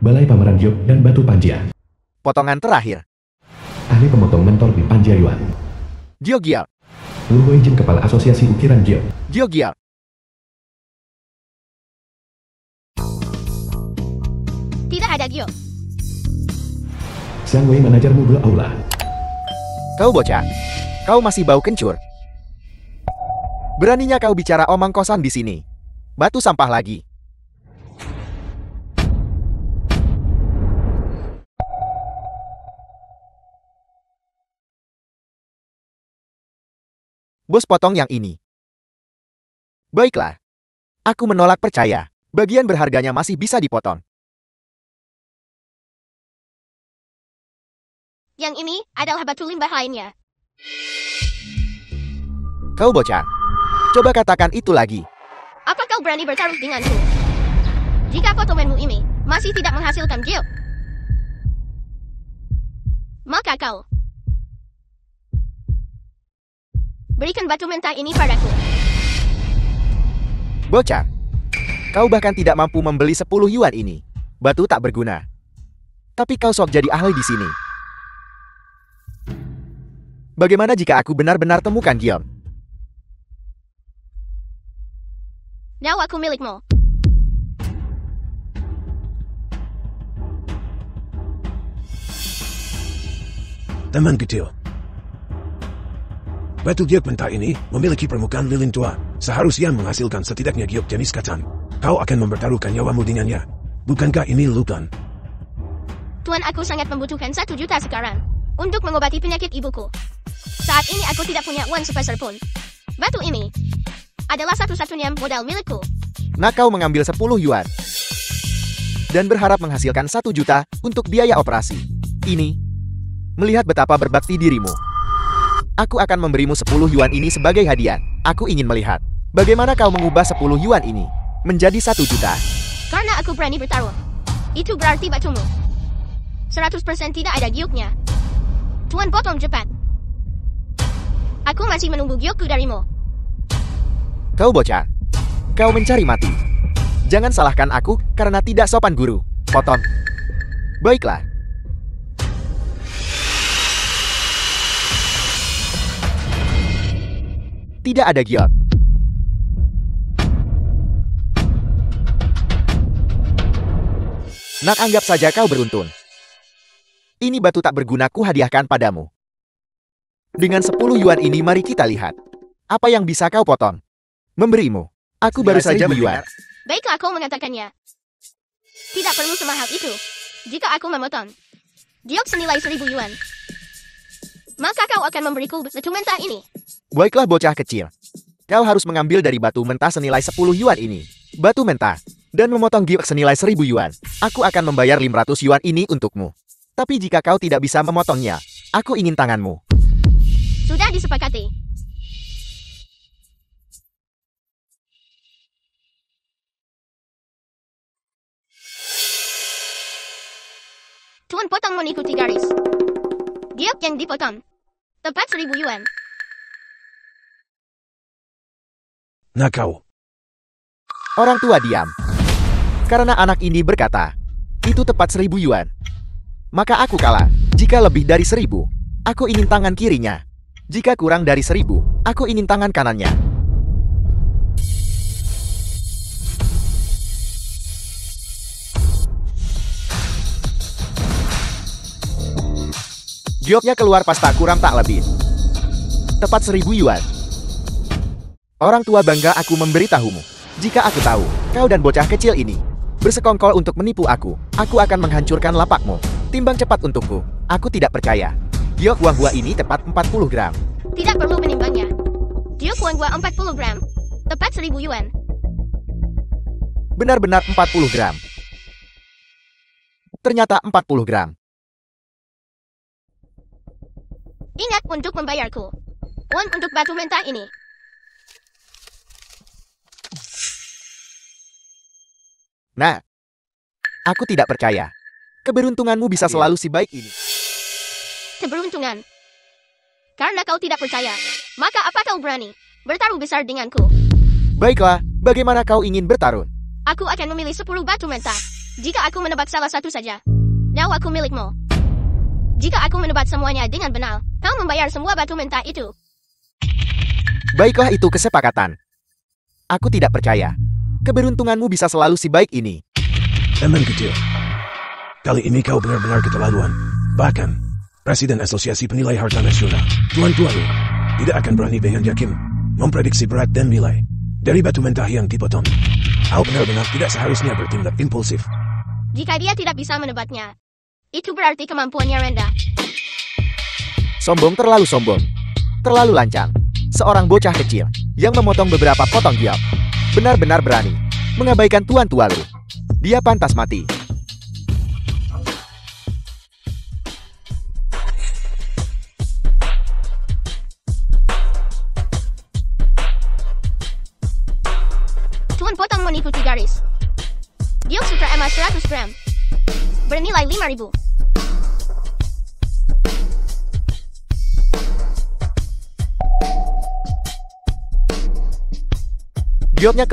Balai Pameran Giok dan Batu Panja. Potongan terakhir. Ahli pemotong mentor di Panja Yuan. Giogial. Lugo Jin Kepala Asosiasi Ukiran Giok. Giogial. Tidak ada Gio. Xiang Wei Manajer Mugel Aula. Kau bocah. Kau masih bau kencur. Beraninya kau bicara omong kosan di sini. Batu sampah lagi. Bos potong yang ini. Baiklah. Aku menolak percaya. Bagian berharganya masih bisa dipotong. Yang ini adalah batu limbah lainnya. Kau bocah. Coba katakan itu lagi. Apa kau berani bertaruh denganku? Jika potonganmu ini masih tidak menghasilkan Gio, maka kau berikan batu mentah ini padaku. Bocah. Kau bahkan tidak mampu membeli 10 yuan ini. Batu tak berguna. Tapi kau sok jadi ahli di sini. Bagaimana jika aku benar-benar temukan Gion? Now aku milikmu. Teman kecil. Batu giok mentah ini memiliki permukaan lilin tua. Seharusnya menghasilkan setidaknya giok jenis kacang. Kau akan mempertaruhkan nyawamu dengannya. Bukankah ini lukan? Tuan, aku sangat membutuhkan 1 juta sekarang untuk mengobati penyakit ibuku. Saat ini aku tidak punya uang sepeser pun. Batu ini adalah satu-satunya modal milikku. Nah, kau mengambil 10 yuan. Dan berharap menghasilkan 1 juta untuk biaya operasi. Ini, melihat betapa berbakti dirimu. Aku akan memberimu 10 yuan ini sebagai hadiah. Aku ingin melihat bagaimana kau mengubah 10 yuan ini menjadi 1 juta. Karena aku berani bertaruh. Itu berarti batumu 100% tidak ada gioknya. Tuan, potong cepat. Aku masih menunggu giokku darimu. Kau bocah. Kau mencari mati. Jangan salahkan aku karena tidak sopan guru. Potong. Baiklah. Tidak ada giok. Nak, anggap saja kau beruntung. Ini batu tak berguna ku hadiahkan padamu. Dengan 10 yuan ini mari kita lihat. Apa yang bisa kau potong? Memberimu. Aku baru saja yuan. Baiklah, kau mengatakannya. Tidak perlu semahal itu. Jika aku memotong giok senilai 1000 yuan, maka kau akan memberiku batu mentah ini. Baiklah bocah kecil. Kau harus mengambil dari batu mentah senilai 10 yuan ini. Batu mentah. Dan memotong giok senilai 1000 yuan. Aku akan membayar 500 yuan ini untukmu. Tapi jika kau tidak bisa memotongnya, aku ingin tanganmu. Sudah disepakati. Tuan, potong mengikuti garis. Giok yang dipotong tepat 1000 yuan. Nah kau. Orang tua diam. Karena anak ini berkata, itu tepat 1000 yuan. Maka aku kalah. Jika lebih dari 1000, aku ingin tangan kirinya. Jika kurang dari 1000, aku ingin tangan kanannya. Gioknya keluar pas tak kurang tak lebih. Tepat 1000 yuan. Orang tua bangga aku memberitahumu. Jika aku tahu, kau dan bocah kecil ini bersekongkol untuk menipu aku akan menghancurkan lapakmu. Timbang cepat untukku. Aku tidak percaya. Giok buah-buah ini tepat 40 gram. Tidak perlu menimbangnya. Giok buah 40 gram. Tepat 1000 yuan. Benar-benar 40 gram. Ternyata 40 gram. Ingat untuk membayarku. Uang untuk batu mentah ini. Nah, aku tidak percaya. Keberuntunganmu bisa selalu si baik ini. Keberuntungan. Karena kau tidak percaya, maka apa kau berani bertaruh besar denganku? Baiklah, bagaimana kau ingin bertarung? Aku akan memilih 10 batu mentah. Jika aku menebak salah satu saja, nyawaku milikmu. Jika aku menebak semuanya dengan benar, kau membayar semua batu mentah itu. Baiklah, itu kesepakatan. Aku tidak percaya. Keberuntunganmu bisa selalu si baik ini. Teman kecil. Kali ini kau benar-benar keterlaluan. Bahkan, Presiden Asosiasi Penilai Harta Nasional, Tuan Tualu, tidak akan berani dengan yakin memprediksi berat dan nilai dari batu mentah yang dipotong. Kau benar-benar tidak seharusnya bertindak impulsif. Jika dia tidak bisa menebaknya, itu berarti kemampuannya rendah. Sombong, terlalu sombong. Terlalu lancang. Seorang bocah kecil yang memotong beberapa potong giok. Benar-benar berani mengabaikan Tuan Tualu. Dia pantas mati. Tuan potong mengikuti garis. Giok sutra emas 100 gram. Bernilai 5.000. Gioknya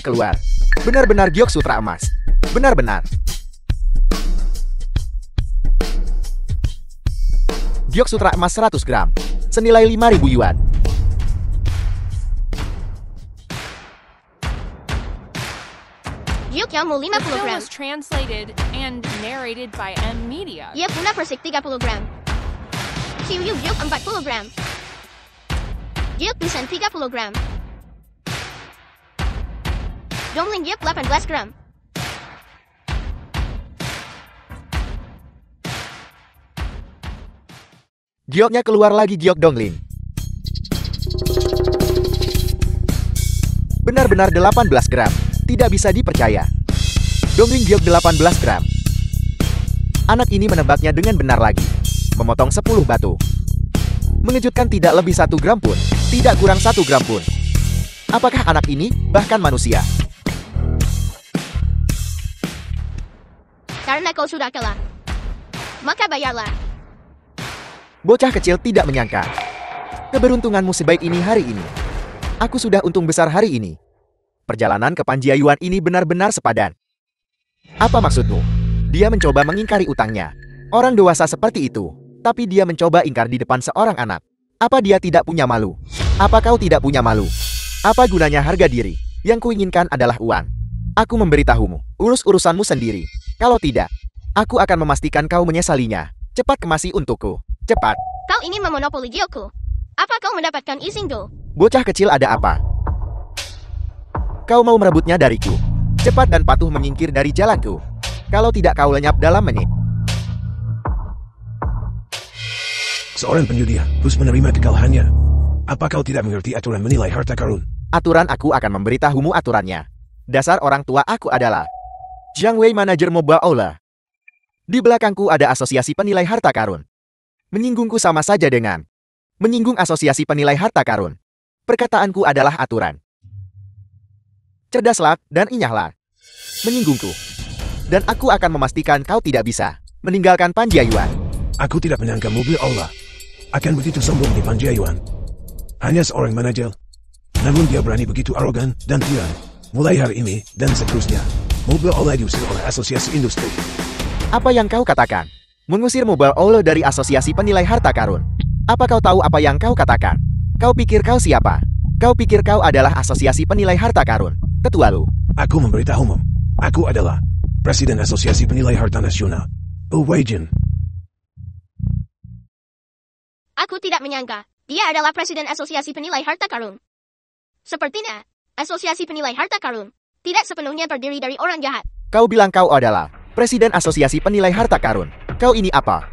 keluar. Benar-benar giok sutra emas. Benar-benar. Giok sutra emas 100 gram. Senilai 5.000 yuan. Giok yang mau 50 The film gram. was translated and narrated by M Media. Ia punah persik 30 gram. Qiu giok 40 gram. Giok pisan 30 gram. Dongling giok 18 gram. Gioknya keluar lagi, giok dongling. Benar-benar 18 gram. Tidak bisa dipercaya. Dongling giok 18 gram. Anak ini menebaknya dengan benar lagi. Memotong 10 batu. Mengejutkan, tidak lebih 1 gram pun. Tidak kurang 1 gram pun. Apakah anak ini bahkan manusia? Karena kau sudah kalah, maka bayarlah. Bocah kecil tidak menyangka. Keberuntunganmu sebaik ini hari ini. Aku sudah untung besar hari ini. Perjalanan ke Panjiayuan ini benar-benar sepadan. Apa maksudmu? Dia mencoba mengingkari utangnya. Orang dewasa seperti itu. Tapi dia mencoba ingkar di depan seorang anak. Apa dia tidak punya malu? Apa kau tidak punya malu? Apa gunanya harga diri? Yang kuinginkan adalah uang. Aku memberitahumu, urus urusanmu sendiri. Kalau tidak, aku akan memastikan kau menyesalinya. Cepat kemasi untukku. Cepat. Kau ingin memonopoli giokku. Apa kau mendapatkan izinku? Bocah kecil, ada apa? Kau mau merebutnya dariku. Cepat dan patuh menyingkir dari jalanku. Kalau tidak, kau lenyap dalam menit. Seorang penjudi harus menerima kekalahannya. Apa kau tidak mengerti aturan menilai harta karun? Aturan, aku akan memberitahumu aturannya. Dasar orang tua, aku adalah Jiang Wei, manajer Mobile Aula. Di belakangku ada asosiasi penilai harta karun. Menyinggungku sama saja dengan menyinggung asosiasi penilai harta karun. Perkataanku adalah aturan. Cerdaslah dan inyahlah. Menyinggungku. Dan aku akan memastikan kau tidak bisa meninggalkan Panjiayuan. Aku tidak menyangka Mobile Aula akan begitu sombong di Panjiayuan. Hanya seorang manajer. Namun dia berani begitu arogan dan tiran. Mulai hari ini dan seterusnya, Mobile Aula diusir oleh asosiasi industri. Apa yang kau katakan? Mengusir Mobile Aula dari asosiasi penilai harta karun. Apa kau tahu apa yang kau katakan? Kau pikir kau siapa? Kau pikir kau adalah asosiasi penilai harta karun? Ketua lu. Aku memberitahumu. Aku adalah Presiden Asosiasi Penilai Harta Nasional, Wei Jin. Aku tidak menyangka. Dia adalah Presiden Asosiasi Penilai Harta Karun. Sepertinya, Asosiasi Penilai Harta Karun tidak sepenuhnya terdiri dari orang jahat. Kau bilang kau adalah Presiden Asosiasi Penilai Harta Karun. Kau ini apa?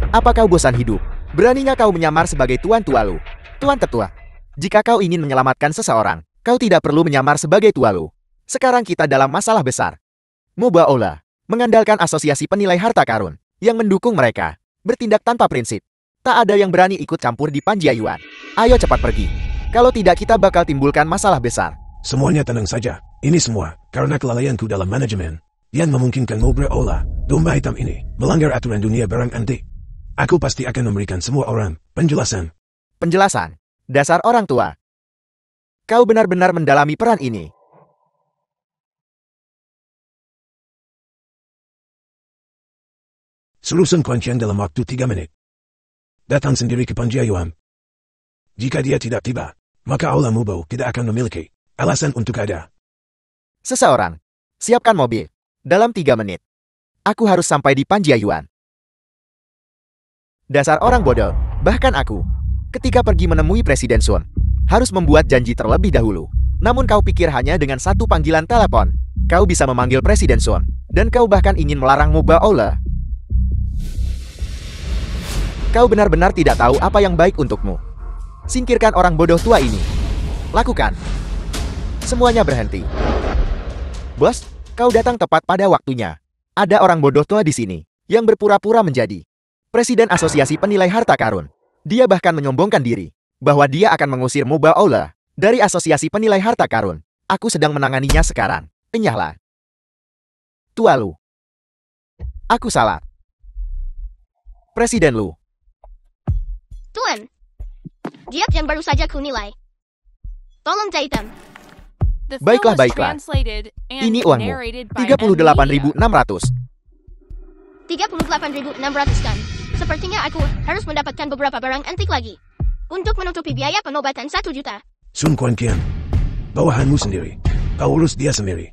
Apa kau bosan hidup? Beraninya kau menyamar sebagai Tuan Tualu? Tuan Tetua, jika kau ingin menyelamatkan seseorang, kau tidak perlu menyamar sebagai Tualu. Sekarang kita dalam masalah besar. Mobile Aula mengandalkan asosiasi penilai harta karun yang mendukung mereka bertindak tanpa prinsip. Tak ada yang berani ikut campur di Panjiayuan. Ayo cepat pergi. Kalau tidak, kita bakal timbulkan masalah besar. Semuanya tenang saja. Ini semua karena kelalaianku dalam manajemen yang memungkinkan Mobile Aula, domba hitam ini, melanggar aturan dunia barang antik. Aku pasti akan memberikan semua orang penjelasan. Penjelasan. Dasar orang tua. Kau benar-benar mendalami peran ini. Suruh Sun Quanqian dalam waktu 3 menit. Datang sendiri ke Panjiayuan. Jika dia tidak tiba, maka Aula Mubo tidak akan memiliki alasan untuk ada. Seseorang, siapkan mobil. Dalam 3 menit. Aku harus sampai di Panjiayuan. Dasar orang bodoh, bahkan aku. Ketika pergi menemui Presiden Sun, harus membuat janji terlebih dahulu. Namun kau pikir hanya dengan satu panggilan telepon, kau bisa memanggil Presiden Sun, dan kau bahkan ingin melarang Muba Aula. Kau benar-benar tidak tahu apa yang baik untukmu. Singkirkan orang bodoh tua ini. Lakukan. Semuanya berhenti. Bos, kau datang tepat pada waktunya. Ada orang bodoh tua di sini, yang berpura-pura menjadi Presiden Asosiasi Penilai Harta Karun. Dia bahkan menyombongkan diri, bahwa dia akan mengusir Muba Aula dari Asosiasi Penilai Harta Karun. Aku sedang menanganinya sekarang. Enyahlah. Tua Lu. Aku salah. Presiden Lu. Tuan. Diap yang baru saja kunilai. Tolong Jaitam. The film Baiklah, was baiklah. translated and Ini uangmu. narrated by M Media. 38.600. 38.600 kan. Sepertinya aku harus mendapatkan beberapa barang antik lagi. Untuk menutupi biaya pengobatan 1 juta. Sun Quanqian. Bawahanmu sendiri. Kau urus dia sendiri.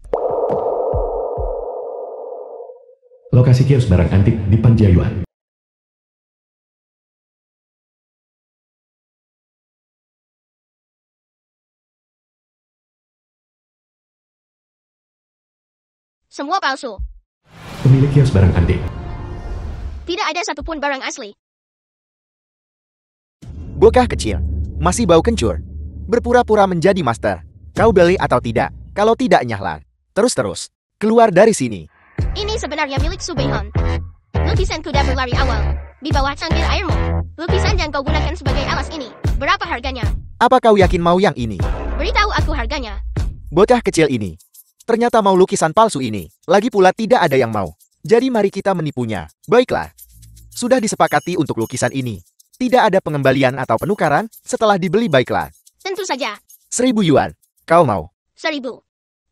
Lokasi kios barang antik di Panjiayuan. Semua palsu. Pemilik kios barang antik. Tidak ada satupun barang asli. Bocah kecil. Masih bau kencur. Berpura-pura menjadi master. Kau beli atau tidak? Kalau tidak, nyahlah. Terus-terus. Keluar dari sini. Ini sebenarnya milik Subehon. Lukisan kuda berlari awal. Di bawah cangkir airmu. Lukisan yang kau gunakan sebagai alas ini. Berapa harganya? Apa kau yakin mau yang ini? Beritahu aku harganya. Bocah kecil ini. Ternyata mau lukisan palsu ini. Lagi pula tidak ada yang mau. Jadi mari kita menipunya. Baiklah. Sudah disepakati untuk lukisan ini. Tidak ada pengembalian atau penukaran setelah dibeli, baiklah. Tentu saja. 1.000 yuan. Kau mau? 1.000.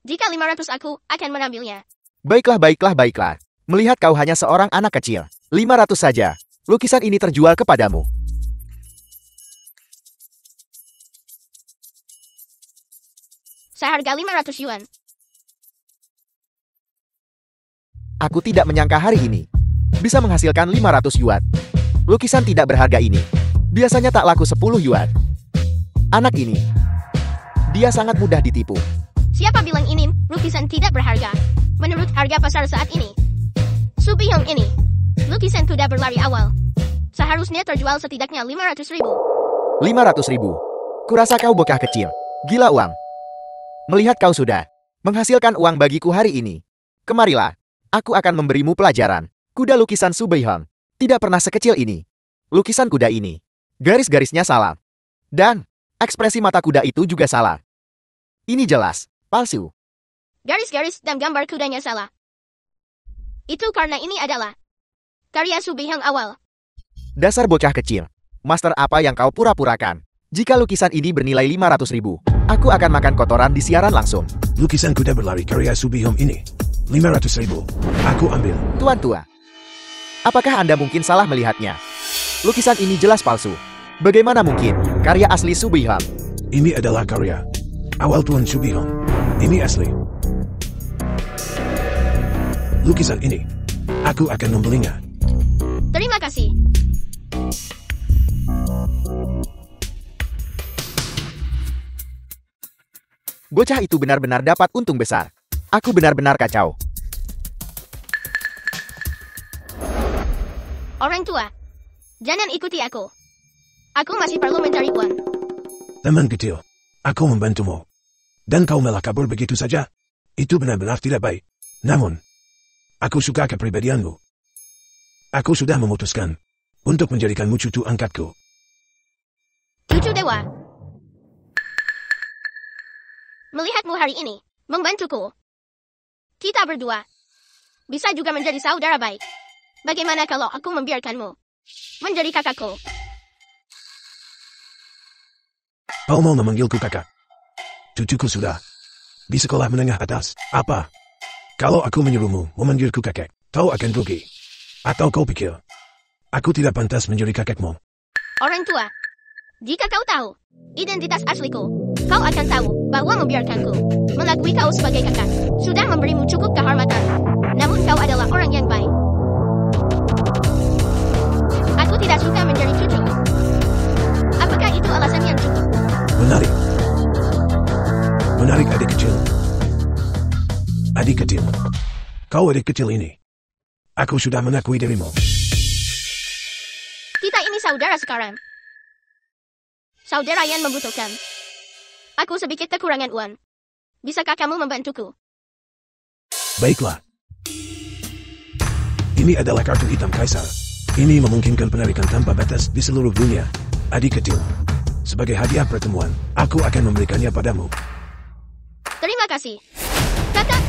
Jika 500 aku akan mengambilnya. Baiklah, baiklah, baiklah. Melihat kau hanya seorang anak kecil. 500 saja. Lukisan ini terjual kepadamu. Seharga 500 yuan. Aku tidak menyangka hari ini bisa menghasilkan 500 yuan. Lukisan tidak berharga ini biasanya tak laku 10 yuan. Anak ini, dia sangat mudah ditipu. Siapa bilang ini lukisan tidak berharga? Menurut harga pasar saat ini, Subihong ini, lukisan kuda berlari awal, seharusnya terjual setidaknya 500.000. 500.000. Kurasa kau bocah kecil. Gila uang. Melihat kau sudah menghasilkan uang bagiku hari ini, kemarilah. Aku akan memberimu pelajaran. Kuda lukisan Subehong tidak pernah sekecil ini. Lukisan kuda ini, garis-garisnya salah. Dan ekspresi mata kuda itu juga salah. Ini jelas palsu. Garis-garis dan gambar kudanya salah. Itu karena ini adalah karya Subihong awal. Dasar bocah kecil. Master apa yang kau pura-purakan? Jika lukisan ini bernilai 500.000, aku akan makan kotoran di siaran langsung. Lukisan kuda berlari karya Subihong ini. 500.000. Aku ambil. Tuan tua, apakah Anda mungkin salah melihatnya? Lukisan ini jelas palsu. Bagaimana mungkin karya asli Subihong? Ini adalah karya awal Tuan Subihong. Ini asli. Lukisan ini, aku akan membelinya. Terima kasih. Bocah itu benar-benar dapat untung besar. Aku benar-benar kacau. Orang tua, jangan ikuti aku. Aku masih perlu mencari uang. Teman kecil, aku membantumu. Dan kau malah kabur begitu saja? Itu benar-benar tidak baik. Namun, aku suka kepribadianmu. Aku sudah memutuskan untuk menjadikanmu cucu angkatku. Cucu dewa. Melihatmu hari ini, membantuku. Kita berdua bisa juga menjadi saudara baik. Bagaimana kalau aku membiarkanmu menjadi kakakku? Kau mau memanggilku kakak? Cucuku sudah di sekolah menengah atas. Apa? Kalau aku menyuruhmu memanggilku kakek, kau akan rugi. Atau kau pikir, aku tidak pantas menjadi kakekmu? Orang tua, jika kau tahu identitas asliku, kau akan tahu bahwa membiarkanku mengakui kau sebagai kakak sudah memberimu cukup kehormatan. Namun kau adalah orang yang baik. Aku tidak suka menjadi cucu. Apakah itu alasan yang cukup? Menarik. Menarik adik kecil. Adik kecil. Kau adik kecil ini. Aku sudah mengakui dirimu. Kita ini saudara sekarang. Saudara yang membutuhkan. Aku sedikit kekurangan uang. Bisakah kamu membantuku? Baiklah. Ini adalah kartu hitam kaisar. Ini memungkinkan penarikan tanpa batas di seluruh dunia. Adik kecil. Sebagai hadiah pertemuan, aku akan memberikannya padamu. Terima kasih, kakak.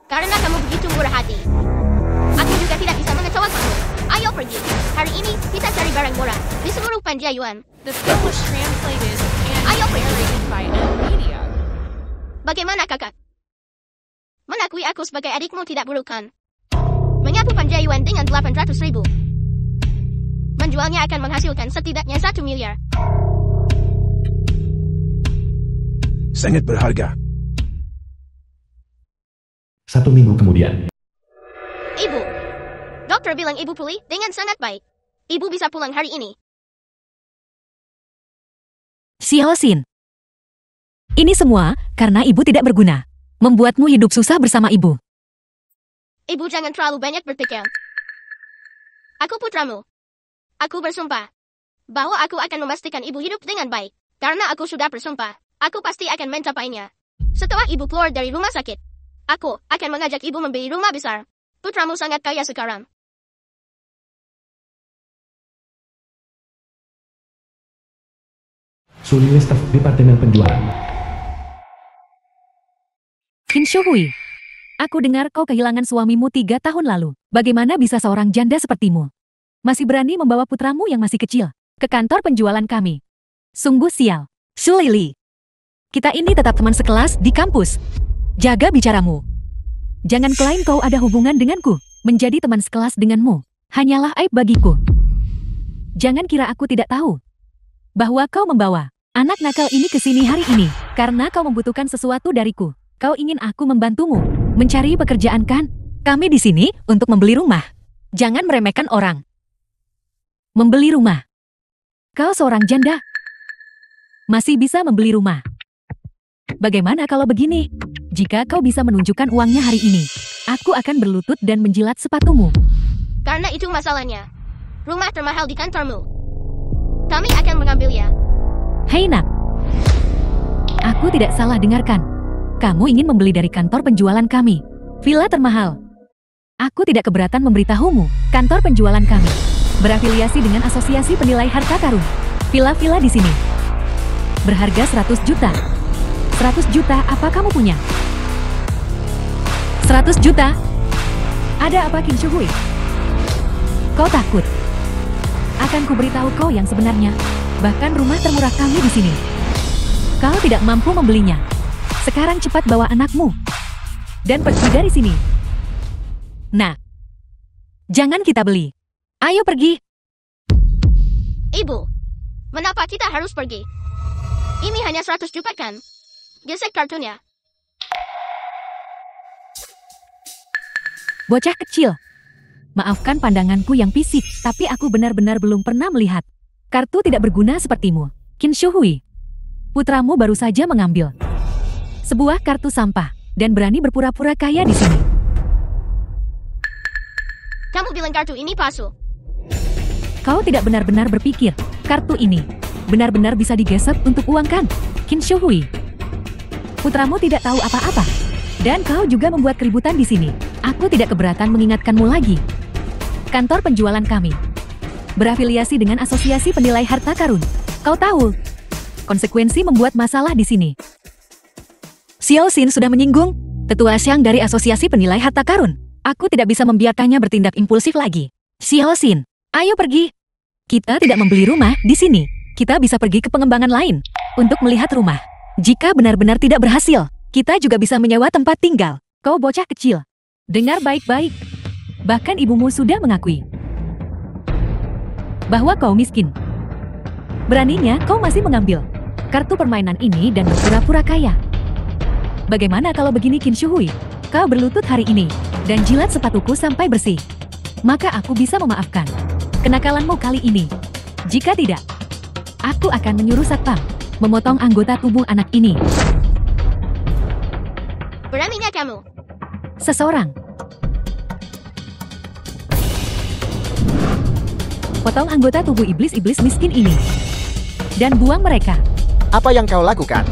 Karena kamu begitu murah hati. Aku juga tidak bisa mengecewakanmu. Ayo pergi. Hari ini kita cari barang murah di seluruh Panjayuan. The film was translated and Ayo, pergi. narrated by M Media. Bagaimana kakak? Mengakui aku sebagai adikmu tidak buruk kan? Menyapu Panjayuan dengan 800.000. Menjualnya akan menghasilkan setidaknya 1 miliar. Sangat berharga. 1 minggu kemudian. Ibu. Dokter bilang ibu pulih dengan sangat baik. Ibu bisa pulang hari ini. Xiaoxin. Ini semua karena ibu tidak berguna. Membuatmu hidup susah bersama ibu. Ibu jangan terlalu banyak berpikir. Aku putramu. Aku bersumpah bahwa aku akan memastikan ibu hidup dengan baik. Karena aku sudah bersumpah, aku pasti akan mencapainya. Setelah ibu keluar dari rumah sakit, aku akan mengajak ibu membeli rumah besar. Putramu sangat kaya sekarang. Sulile staf Departemen Penjualan. Qin Shuhui. Aku dengar kau kehilangan suamimu 3 tahun lalu. Bagaimana bisa seorang janda sepertimu masih berani membawa putramu yang masih kecil ke kantor penjualan kami? Sungguh sial. Sulili. Kita ini tetap teman sekelas di kampus. Jaga bicaramu. Jangan klaim kau ada hubungan denganku. Menjadi teman sekelas denganmu hanyalah aib bagiku. Jangan kira aku tidak tahu bahwa kau membawa anak nakal ini ke sini hari ini karena kau membutuhkan sesuatu dariku. Kau ingin aku membantumu mencari pekerjaan kan? Kami di sini untuk membeli rumah. Jangan meremehkan orang. Membeli rumah. Kau seorang janda. Masih bisa membeli rumah. Bagaimana kalau begini? Jika kau bisa menunjukkan uangnya hari ini, aku akan berlutut dan menjilat sepatumu. Karena itu masalahnya. Rumah termahal di kantormu. Kami akan mengambilnya. Hei nak. Aku tidak salah dengarkan. Kamu ingin membeli dari kantor penjualan kami. Villa termahal. Aku tidak keberatan memberitahumu. Kantor penjualan kami berafiliasi dengan Asosiasi Penilai Harta Karun. Villa-villa di sini berharga 100 juta. 100 juta apa kamu punya? 100 juta? Ada apa Qin Shuhui? Kau takut? Akan kuberitahu kau yang sebenarnya. Bahkan rumah termurah kami di sini. Kau tidak mampu membelinya. Sekarang cepat bawa anakmu dan pergi dari sini. Nah, jangan kita beli. Ayo pergi. Ibu, mengapa kita harus pergi? Ini hanya 100 juta kan? Gesek kartunya. Bocah kecil. Maafkan pandanganku yang pisik, tapi aku benar-benar belum pernah melihat kartu tidak berguna sepertimu. Qin Shuhui, putramu baru saja mengambil sebuah kartu sampah dan berani berpura-pura kaya di sini. Kamu bilang kartu ini palsu. Kau tidak benar-benar berpikir kartu ini benar-benar bisa digesek untuk uang kan? Qin Shuhui, putramu tidak tahu apa-apa. Dan kau juga membuat keributan di sini. Aku tidak keberatan mengingatkanmu lagi. Kantor penjualan kami berafiliasi dengan Asosiasi Penilai Harta Karun. Kau tahu konsekuensi membuat masalah di sini. Xiaoxin sudah menyinggung tetua Xiang dari Asosiasi Penilai Harta Karun. Aku tidak bisa membiarkannya bertindak impulsif lagi. Xiaoxin, ayo pergi. Kita tidak membeli rumah di sini. Kita bisa pergi ke pengembangan lain untuk melihat rumah. Jika benar-benar tidak berhasil, kita juga bisa menyewa tempat tinggal. Kau bocah kecil. Dengar baik-baik. Bahkan ibumu sudah mengakui bahwa kau miskin. Beraninya kau masih mengambil kartu permainan ini dan berpura-pura kaya. Bagaimana kalau begini Qin Shuhui? Kau berlutut hari ini dan jilat sepatuku sampai bersih. Maka aku bisa memaafkan kenakalanmu kali ini. Jika tidak, aku akan menyuruh satpam memotong anggota tubuh anak ini. Beraninya kamu. Seseorang. Potong anggota tubuh iblis-iblis miskin ini. Dan buang mereka. Apa yang kau lakukan?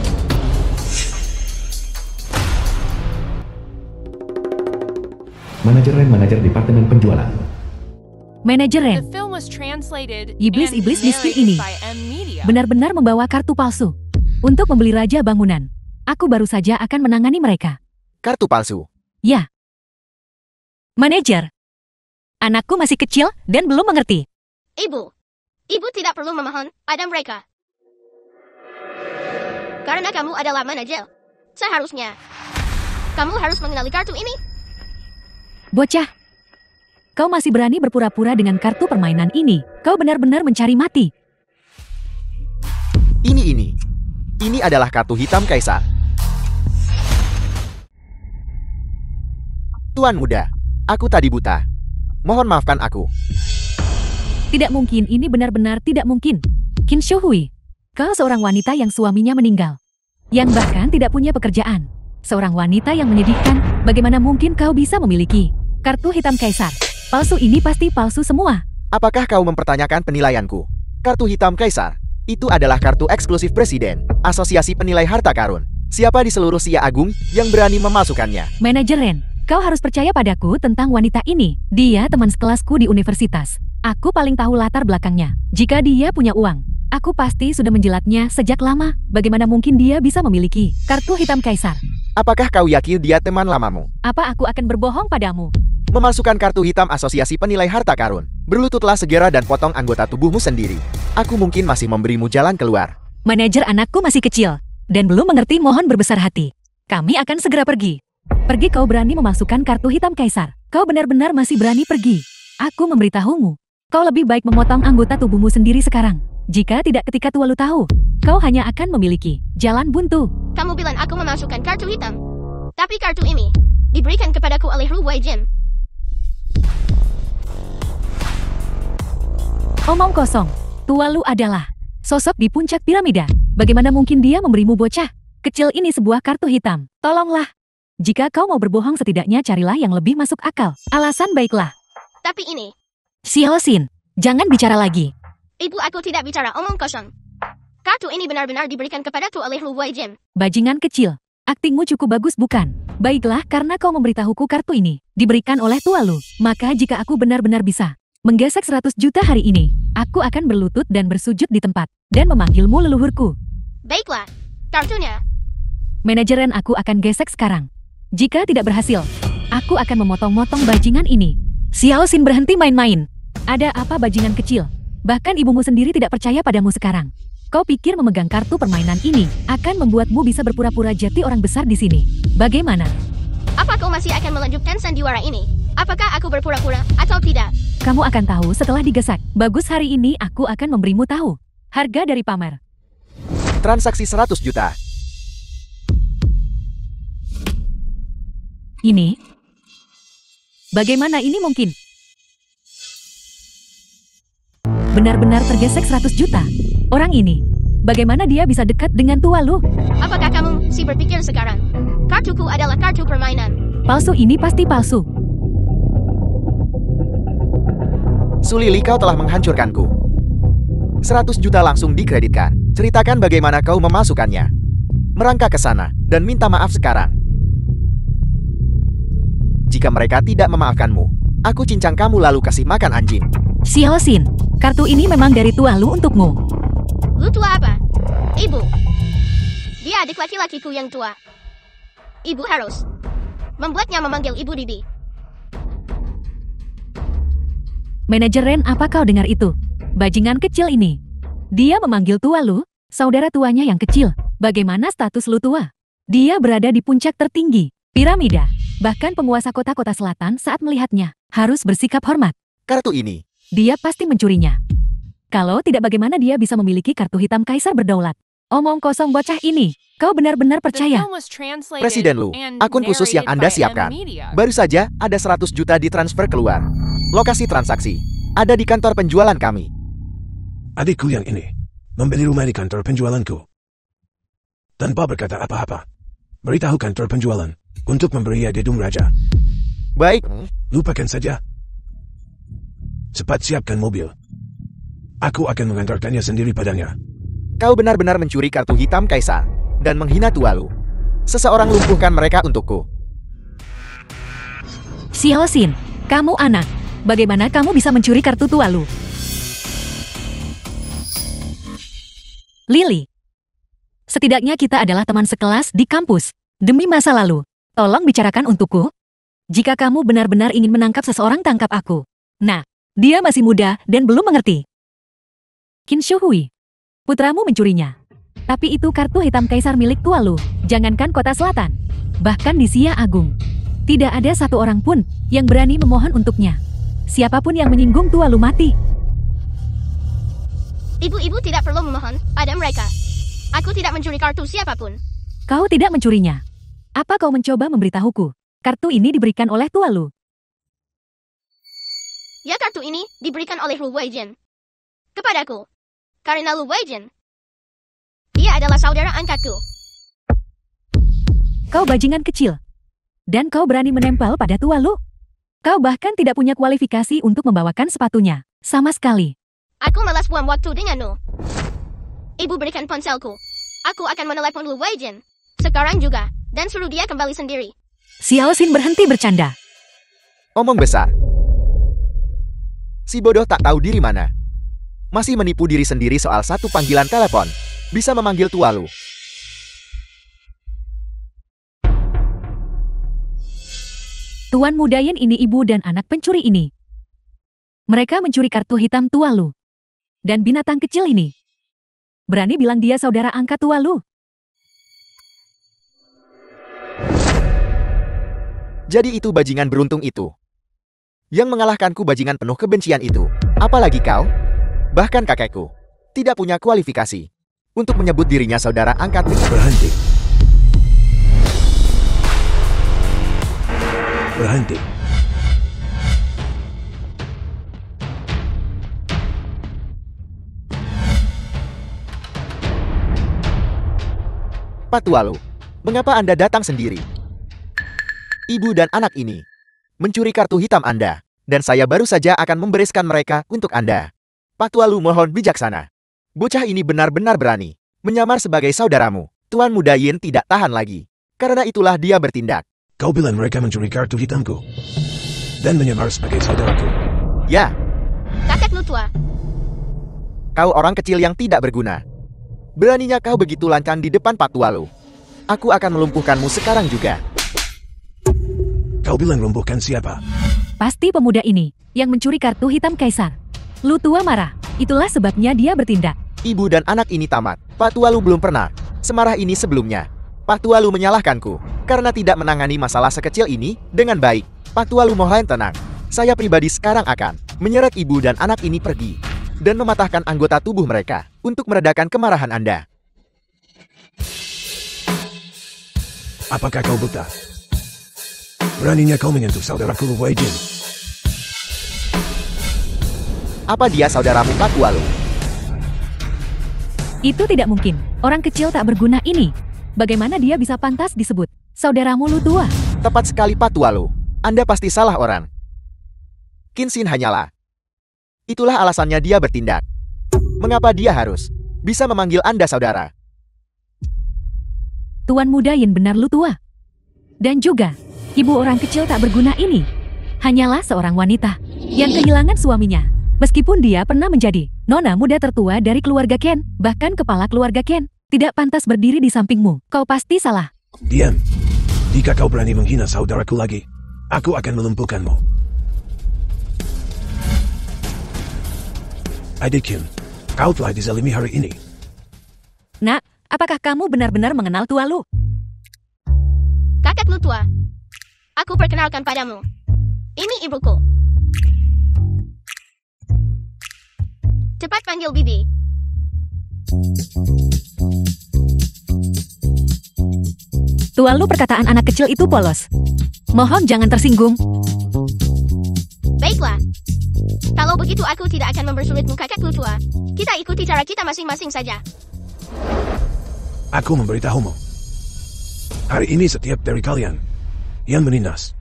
Manajer Ren, manajer Departemen Penjualan. Manajer Ren, The film was translated Iblis-iblis and miskin narrated ini by M Media. benar-benar membawa kartu palsu untuk membeli raja bangunan. Aku baru saja akan menangani mereka. Kartu palsu. Ya. Manajer, anakku masih kecil dan belum mengerti. Ibu tidak perlu memohon pada mereka. Karena kamu adalah manajer. Seharusnya kamu harus mengenali kartu ini. Bocah, kau masih berani berpura-pura dengan kartu permainan ini. Kau benar-benar mencari mati. Ini adalah kartu hitam Kaisar. Tuan muda, aku tadi buta. Mohon maafkan aku. Tidak mungkin, ini benar-benar tidak mungkin. Qin Shuhui, kau seorang wanita yang suaminya meninggal. Yang bahkan tidak punya pekerjaan. Seorang wanita yang menyedihkan, bagaimana mungkin kau bisa memiliki kartu hitam Kaisar? Palsu ini pasti palsu semua. Apakah kau mempertanyakan penilaianku? Kartu hitam Kaisar itu adalah kartu eksklusif Presiden, Asosiasi Penilai Harta Karun. Siapa di seluruh Sia Agung yang berani memasukkannya? Manajer Ren, kau harus percaya padaku tentang wanita ini. Dia teman sekelasku di universitas. Aku paling tahu latar belakangnya. Jika dia punya uang, aku pasti sudah menjilatnya sejak lama. Bagaimana mungkin dia bisa memiliki kartu hitam Kaisar? Apakah kau yakin dia teman lamamu? Apa aku akan berbohong padamu? Memasukkan kartu hitam Asosiasi Penilai Harta Karun. Berlututlah segera dan potong anggota tubuhmu sendiri. Aku mungkin masih memberimu jalan keluar. Manajer, anakku masih kecil dan belum mengerti, mohon berbesar hati. Kami akan segera pergi. Pergi, kau berani memasukkan kartu hitam Kaisar. Kau benar-benar masih berani pergi. Aku memberitahumu. Kau lebih baik memotong anggota tubuhmu sendiri sekarang. Jika tidak, ketika tua lu tahu, kau hanya akan memiliki jalan buntu. Kamu bilang aku memasukkan kartu hitam. Tapi kartu ini diberikan kepadaku oleh Lu Weijin. Omong kosong. Tua lu adalah sosok di puncak piramida. Bagaimana mungkin dia memberimu bocah kecil ini sebuah kartu hitam? Tolonglah. Jika kau mau berbohong, setidaknya carilah yang lebih masuk akal. Alasan baiklah. Tapi ini, Xiao Xin, jangan bicara lagi. ibu aku tidak bicara omong kosong. Kartu ini benar-benar diberikan kepadaku oleh Lu Weijin. Bajingan kecil, aktingmu cukup bagus bukan? Baiklah, karena kau memberitahuku kartu ini diberikan oleh tua lu, maka jika aku benar-benar bisa menggesek 100 juta hari ini, aku akan berlutut dan bersujud di tempat dan memanggilmu leluhurku. Baiklah, kartunya. Manajeran, aku akan gesek sekarang. Jika tidak berhasil, aku akan memotong-motong bajingan ini. Xiao Xin, berhenti main-main. Ada apa, bajingan kecil? Bahkan ibumu sendiri tidak percaya padamu sekarang. Kau pikir memegang kartu permainan ini akan membuatmu bisa berpura-pura jadi orang besar di sini? Bagaimana? Apa kau masih akan melanjutkan sandiwara ini? Apakah aku berpura-pura atau tidak? Kamu akan tahu setelah digesak. Bagus, hari ini aku akan memberimu tahu harga dari pamer. Transaksi 100 juta. Ini? Bagaimana ini mungkin? Benar-benar tergesek 100 juta. Orang ini, bagaimana dia bisa dekat dengan tua lu? Apakah kamu si berpikir sekarang? Kartuku adalah kartu permainan. Palsu, ini pasti palsu. Sulili, kau telah menghancurkanku. 100 juta langsung dikreditkan. Ceritakan bagaimana kau memasukkannya. Merangkak ke sana dan minta maaf sekarang. Jika mereka tidak memaafkanmu, aku cincang kamu lalu kasih makan anjing. Xiao Xin, kartu ini memang dari tua lu untukmu. Lu tua apa? Ibu. Dia adik laki-lakiku yang tua. Ibu harus membuatnya memanggil Ibu Bibi. Manajer Ren, apa kau dengar itu? Bajingan kecil ini. Dia memanggil tua lu, saudara tuanya yang kecil. Bagaimana status lu tua? Dia berada di puncak tertinggi piramida. Bahkan penguasa kota-kota selatan saat melihatnya, harus bersikap hormat. Kartu ini. Dia pasti mencurinya. Kalau tidak bagaimana dia bisa memiliki kartu hitam kaisar berdaulat. Omong kosong bocah ini. Kau benar-benar The percaya. film was translated Presiden Lu, and akun khusus yang narrated Anda by siapkan. M-Media. Baru saja ada 100 juta ditransfer keluar. Lokasi transaksi. Ada di kantor penjualan kami. Adikku yang ini membeli rumah di kantor penjualanku. Tanpa berkata apa-apa, beritahu kantor penjualan untuk memberi dedung raja. Baik. Lupakan saja. Cepat siapkan mobil. Aku akan mengantarkannya sendiri padanya. Kau benar-benar mencuri kartu hitam kaisar dan menghina Tualu. Seseorang lumpuhkan mereka untukku. Xiaoxin, kamu anak. Bagaimana kamu bisa mencuri kartu Tualu? Lily. Setidaknya kita adalah teman sekelas di kampus. Demi masa lalu, tolong bicarakan untukku. Jika kamu benar-benar ingin menangkap seseorang, tangkap aku. Nah, dia masih muda dan belum mengerti. Qin Shuhui, putramu mencurinya. Tapi itu kartu hitam kaisar milik Tualu, jangankan kota selatan. Bahkan di Xia Agung, tidak ada satu orang pun yang berani memohon untuknya. Siapapun yang menyinggung Tualu mati. Ibu-ibu tidak perlu memohon pada mereka. Aku tidak mencuri kartu siapapun. Kau tidak mencurinya. Apa kau mencoba memberitahuku? Kartu ini diberikan oleh Tualu. Ya, kartu ini diberikan oleh Lu Weijin kepadaku. Karena Lu Weijin, dia adalah saudara angkatku. Kau bajingan kecil. Dan kau berani menempel pada Tualu? Kau bahkan tidak punya kualifikasi untuk membawakan sepatunya. Sama sekali. Aku malas buang waktu denganmu. Ibu berikan ponselku. Aku akan menelepon Lu Weijin sekarang juga dan suruh dia kembali sendiri. Xiaoxin berhenti bercanda. Omong besar. Si bodoh tak tahu diri mana. Masih menipu diri sendiri soal satu panggilan telepon. Bisa memanggil Tualu. Tuan Mudayin ini ibu dan anak pencuri ini. Mereka mencuri kartu hitam Tualu. Dan binatang kecil ini berani bilang dia saudara angkat Tualu. Jadi itu bajingan beruntung itu yang mengalahkanku, bajingan penuh kebencian itu. Apalagi kau, bahkan kakekku, tidak punya kualifikasi untuk menyebut dirinya saudara angkat. Berhenti. Berhenti. Pak Tualu, mengapa Anda datang sendiri? Ibu dan anak ini mencuri kartu hitam Anda, dan saya baru saja akan membereskan mereka untuk Anda. Pak Tualu, mohon bijaksana. Bocah ini benar-benar berani menyamar sebagai saudaramu. Tuan Mudayin tidak tahan lagi. Karena itulah dia bertindak. Kau bilang mereka mencuri kartu hitamku dan menyamar sebagai saudaraku. Ya. Kakek Lu tua. Kau orang kecil yang tidak berguna. Beraninya kau begitu lancang di depan Pak Tualu. Aku akan melumpuhkanmu sekarang juga. Kau bilang lumpuhkan siapa? Pasti pemuda ini yang mencuri kartu hitam kaisar. Lu tua marah. Itulah sebabnya dia bertindak. Ibu dan anak ini tamat. Pak Tualu belum pernah semarah ini sebelumnya. Pak Tualu menyalahkanku karena tidak menangani masalah sekecil ini dengan baik. Pak Tualu, mohon tenang. Saya pribadi sekarang akan menyeret ibu dan anak ini pergi dan mematahkan anggota tubuh mereka untuk meredakan kemarahan Anda. Apakah kau buta? Beraninya kau menyentuh saudaraku Lu Weijin. Apa dia saudaramu, Pak Tualu? Itu tidak mungkin. Orang kecil tak berguna ini. Bagaimana dia bisa pantas disebut saudaramu Lu tua? Tepat sekali, Pak Tualu. Anda pasti salah orang. Qin Xin hanyalah. Itulah alasannya dia bertindak. Mengapa dia harus bisa memanggil Anda saudara? Tuan Mudayin benar Lu tua. Dan juga, ibu orang kecil tak berguna ini hanyalah seorang wanita yang kehilangan suaminya. Meskipun dia pernah menjadi nona muda tertua dari keluarga Ken, bahkan kepala keluarga Ken, tidak pantas berdiri di sampingmu. Kau pasti salah. Diam. Jika kau berani menghina saudaraku lagi, aku akan melumpuhkanmu. Adik Qin, kau telah dizalimi hari ini. Nak, apakah kamu benar-benar mengenal Tualu? Kakek Lu tua. Aku perkenalkan padamu. Ini ibuku. Cepat panggil Bibi. Tualu, perkataan anak kecil itu polos. Mohon jangan tersinggung. Baiklah. Kalau begitu aku tidak akan mempersulitmu kakakku tua. Kita ikuti cara kita masing-masing saja. Aku memberitahumu. Hari ini setiap dari kalian yang menindas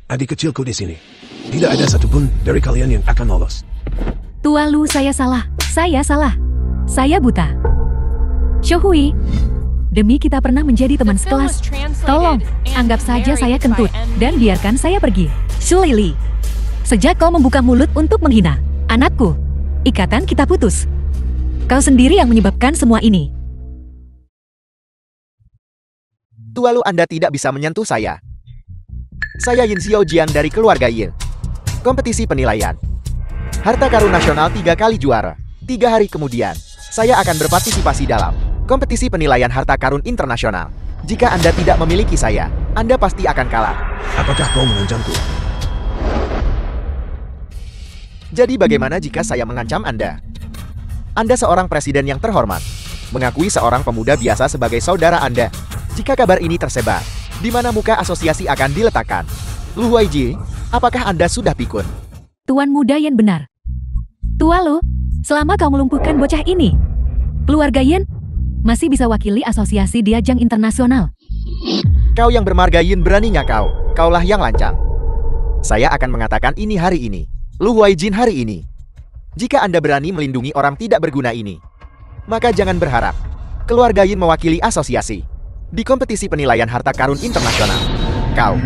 adik kecilku di sini, tidak ada satupun dari kalian yang akan lolos. Tualu, saya salah. Saya salah. Saya buta. Shohui, demi kita pernah menjadi teman The film sekelas, was translated tolong, and anggap saja saya narrated kentut, by M. dan biarkan saya pergi. Shulili, sejak kau membuka mulut untuk menghina anakku, ikatan kita putus. Kau sendiri yang menyebabkan semua ini. Tualu, Anda tidak bisa menyentuh saya. Saya Yin Xiaojian dari keluarga Yin. Kompetisi penilaian. Harta karun nasional 3 kali juara. 3 hari kemudian, saya akan berpartisipasi dalam kompetisi penilaian harta karun internasional. Jika Anda tidak memiliki saya, Anda pasti akan kalah. Apakah kau mengancamku? Jadi bagaimana jika saya mengancam Anda? Anda seorang presiden yang terhormat, mengakui seorang pemuda biasa sebagai saudara Anda. Jika kabar ini tersebar, di mana muka asosiasi akan diletakkan? Lu Huaiji, apakah Anda sudah pikun? Tuan muda yang benar. Tualu, selama kau melumpuhkan bocah ini, keluarga Yin masih bisa wakili asosiasi di ajang internasional. Kau yang bermarga Yin beraninya kau, kaulah yang lancang. Saya akan mengatakan ini hari ini. Lu Huaijin hari ini. Jika Anda berani melindungi orang tidak berguna ini, maka jangan berharap keluarga Yin mewakili asosiasi di kompetisi penilaian harta karun internasional. Kau.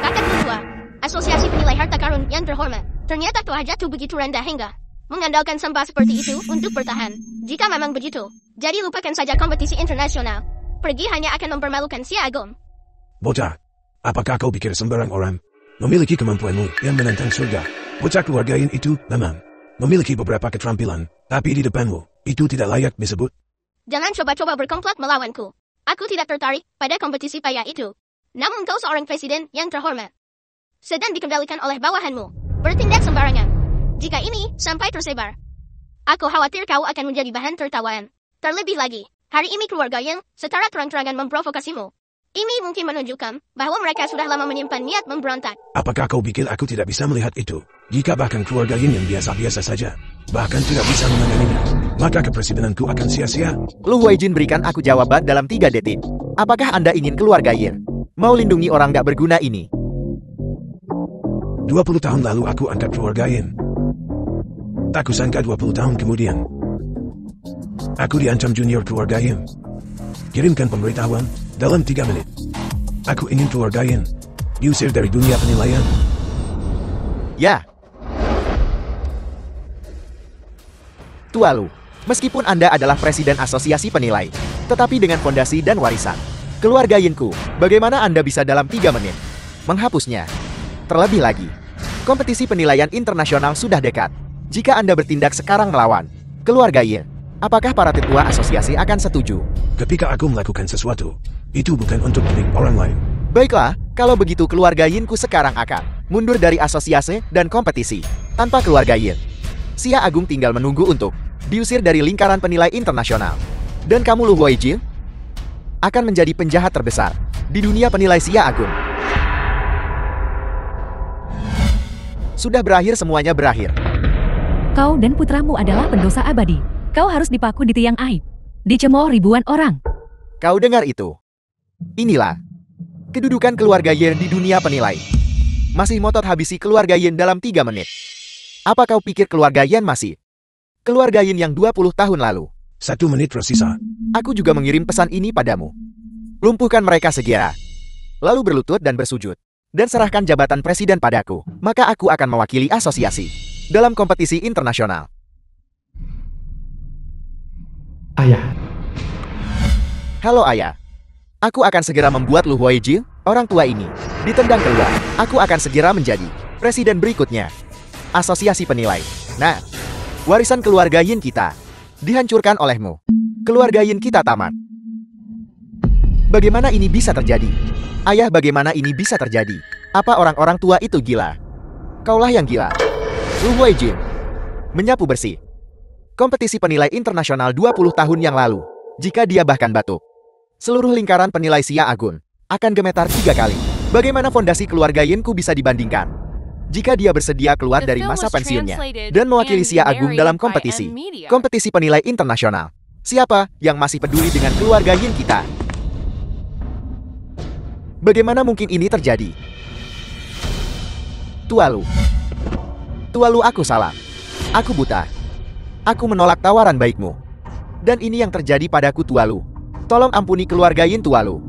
Kakakku tua, asosiasi penilai harta karun yang terhormat. Ternyata Tua jatuh begitu rendah hingga mengandalkan sampah seperti itu untuk bertahan. Jika memang begitu, jadi lupakan saja kompetisi internasional. Pergi hanya akan mempermalukan si Agung. Bocah, apakah kau pikir sembarang orang memiliki kemampuanmu yang menantang surga? Bocah keluarga Yin itu memang memiliki beberapa keterampilan, tapi di depanmu, itu tidak layak disebut. Jangan coba-coba berkomplot melawanku. Aku tidak tertarik pada kompetisi payah itu. Namun kau seorang presiden yang terhormat, sedang dikendalikan oleh bawahanmu. Bertindak sembarangan. Jika ini sampai tersebar, aku khawatir kau akan menjadi bahan tertawaan. Terlebih lagi, hari ini keluarga yang secara terang-terangan memprovokasimu. Ini mungkin menunjukkan bahwa mereka sudah lama menyimpan niat memberontak. Apakah kau pikir aku tidak bisa melihat itu? Jika bahkan keluarga Yin yang biasa-biasa saja, bahkan tidak bisa menanganinya, maka kepresidenanku akan sia-sia. Lu Huaijin, berikan aku jawaban dalam 3 detik. Apakah Anda ingin keluarga Yin mau lindungi orang gak berguna ini? 20 tahun lalu aku angkat keluarga Yin. Tak kusangka 20 tahun kemudian, aku diancam junior keluarga Yin. Kirimkan pemberitahuan dalam 3 menit. Aku ingin keluarga Yin diusir dari dunia penilaian. Ya. Tualu, meskipun Anda adalah presiden asosiasi penilai, tetapi dengan fondasi dan warisan keluarga Yinku, bagaimana Anda bisa dalam 3 menit menghapusnya? Terlebih lagi, kompetisi penilaian internasional sudah dekat. Jika Anda bertindak sekarang melawan keluarga Yin, apakah para tetua asosiasi akan setuju? Ketika aku melakukan sesuatu, itu bukan untuk milik orang lain. Baiklah, kalau begitu keluarga Yinku sekarang akan mundur dari asosiasi dan kompetisi. Tanpa keluarga Yin, Xia Agung tinggal menunggu untuk diusir dari lingkaran penilai internasional. Dan kamu Lu Huaijin akan menjadi penjahat terbesar di dunia penilai Xia Agung. Sudah berakhir, semuanya berakhir. Kau dan putramu adalah pendosa abadi. Kau harus dipaku di tiang aib, dicemooh ribuan orang. Kau dengar itu? Inilah kedudukan keluarga Yin di dunia penilai. Masih motot habisi keluarga Yin dalam 3 menit. Apa kau pikir keluarga Yin masih keluarga Yin yang 20 tahun lalu? 1 menit tersisa. Aku juga mengirim pesan ini padamu. Lumpuhkan mereka segera. Lalu berlutut dan bersujud. Dan serahkan jabatan presiden padaku. Maka aku akan mewakili asosiasi dalam kompetisi internasional. Ayah, Halo ayah. Aku akan segera membuat Lu Huaiji, orang tua ini, ditendang keluar. Aku akan segera menjadi presiden berikutnya. Asosiasi penilai. Nah, warisan keluarga Yin kita dihancurkan olehmu. Keluarga Yin kita tamat. Bagaimana ini bisa terjadi? Ayah, bagaimana ini bisa terjadi? Apa orang-orang tua itu gila? Kaulah yang gila. Lu Huijin. Menyapu bersih. Kompetisi penilai internasional 20 tahun yang lalu. Jika dia bahkan batuk, seluruh lingkaran penilai Xia Agun akan gemetar 3 kali. Bagaimana fondasi keluarga Yinku bisa dibandingkan? Jika dia bersedia keluar dari masa pensiunnya dan mewakili Xia Agung dalam kompetisi penilai internasional, siapa yang masih peduli dengan keluarga Yin kita? Bagaimana mungkin ini terjadi? Tualu, aku salah. Aku buta. Aku menolak tawaran baikmu. Dan ini yang terjadi padaku, Tualu. Tolong ampuni keluarga Yin, Tualu.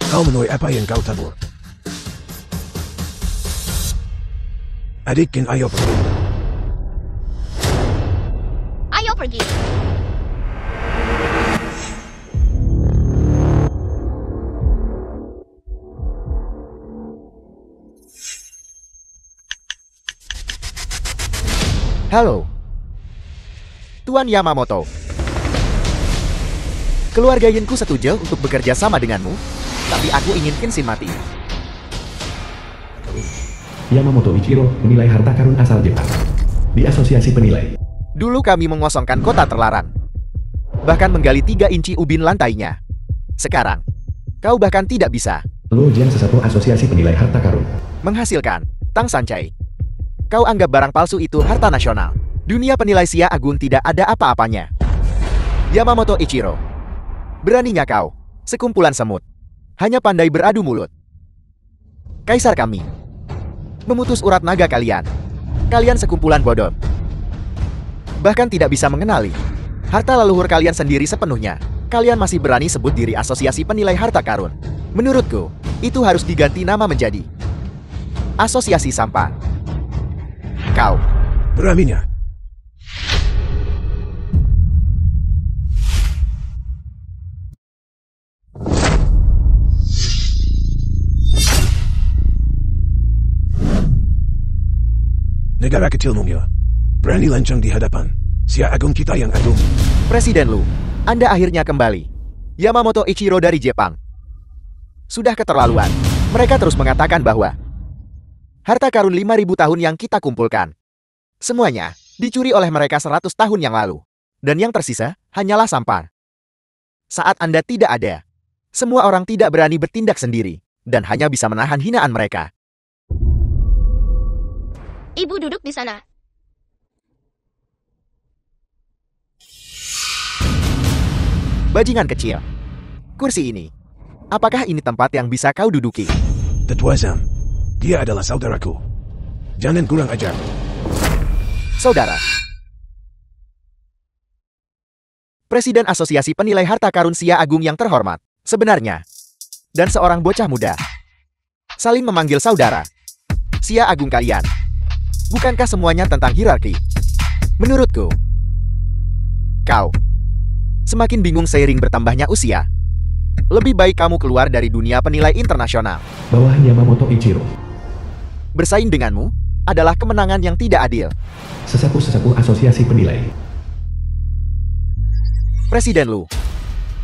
Kau menuai apa yang kau tabur? Adikkin, ayo pergi. Ayo pergi. Halo, Tuan Yamamoto. Keluarga Yinku setuju untuk bekerja sama denganmu, tapi aku ingin Kenshin mati. Yamamoto Ichiro, penilai harta karun asal Jepang. Di asosiasi penilai. Dulu kami mengosongkan kota terlarang, bahkan menggali 3 inci ubin lantainya. Sekarang, kau bahkan tidak bisa Lo Jian sesatu asosiasi penilai harta karun. menghasilkan Tang Sancai. Kau anggap barang palsu itu harta nasional. Dunia penilai Xia Agun tidak ada apa-apanya. Yamamoto Ichiro, beraninya kau, sekumpulan semut, hanya pandai beradu mulut. Kaisar kami memutus urat naga kalian. Kalian sekumpulan bodoh. Bahkan tidak bisa mengenali harta leluhur kalian sendiri sepenuhnya. Kalian masih berani sebut diri asosiasi penilai harta karun. Menurutku, itu harus diganti nama menjadi Asosiasi Sampah. Kau Beraninya. Negara kecil mungil. Berani lancang di hadapan Xia Agung kita yang agung. Presiden Lu, Anda akhirnya kembali. Yamamoto Ichiro dari Jepang. Sudah keterlaluan. Mereka terus mengatakan bahwa harta karun 5.000 tahun yang kita kumpulkan, semuanya dicuri oleh mereka 100 tahun yang lalu. Dan yang tersisa hanyalah sampah. Saat Anda tidak ada, semua orang tidak berani bertindak sendiri, dan hanya bisa menahan hinaan mereka. Ibu duduk di sana. Bajingan kecil. Kursi ini, apakah ini tempat yang bisa kau duduki? Tetua Zam, dia adalah saudaraku. Jangan kurang ajar. Saudara. Presiden Asosiasi Penilai Harta Karun Xia Agung yang terhormat, sebenarnya, dan seorang bocah muda saling memanggil saudara. Xia Agung kalian, bukankah semuanya tentang hierarki? Menurutku, kau semakin bingung seiring bertambahnya usia. Lebih baik kamu keluar dari dunia penilai internasional. Bawahan Yamamoto Ichiro. Bersaing denganmu adalah kemenangan yang tidak adil. Sesaku-sesaku asosiasi penilai. Presiden Lu,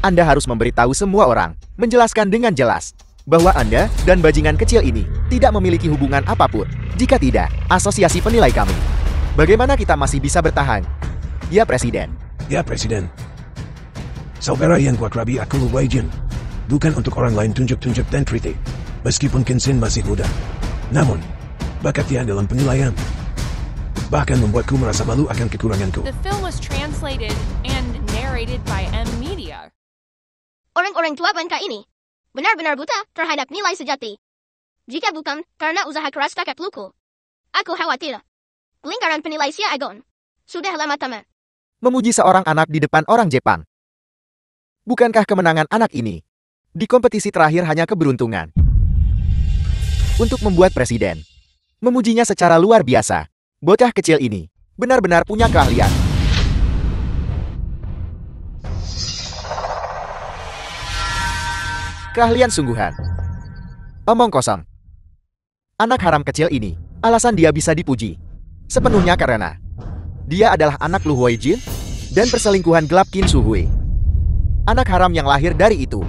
Anda harus memberitahu semua orang, menjelaskan dengan jelas, bahwa Anda dan bajingan kecil ini tidak memiliki hubungan apapun. Jika tidak, asosiasi penilai kami, bagaimana kita masih bisa bertahan? Ya, Presiden. Ya, Presiden. Saudara yang kuakrabi aku Huijin. Bukan untuk orang lain tunjuk-tunjuk dan kritik. Meskipun Kenshin masih muda. Namun, bakatnya dalam penilaian bahkan membuatku merasa malu akan kekuranganku. The film was translated and narrated by M Media. Orang-orang tua bangka ini benar-benar buta terhadap nilai sejati. Jika bukan karena usaha keras kakak luku, aku khawatir lingkaran penilai Xia Agung sudah lama tamat. Memuji seorang anak di depan orang Jepang. Bukankah kemenangan anak ini di kompetisi terakhir hanya keberuntungan? Untuk membuat presiden memujinya secara luar biasa. Bocah kecil ini benar-benar punya keahlian. Keahlian sungguhan. Omong kosong. Anak haram kecil ini, alasan dia bisa dipuji sepenuhnya karena dia adalah anak Lu Huijin dan perselingkuhan gelap Qin Su Hui. Anak haram yang lahir dari itu.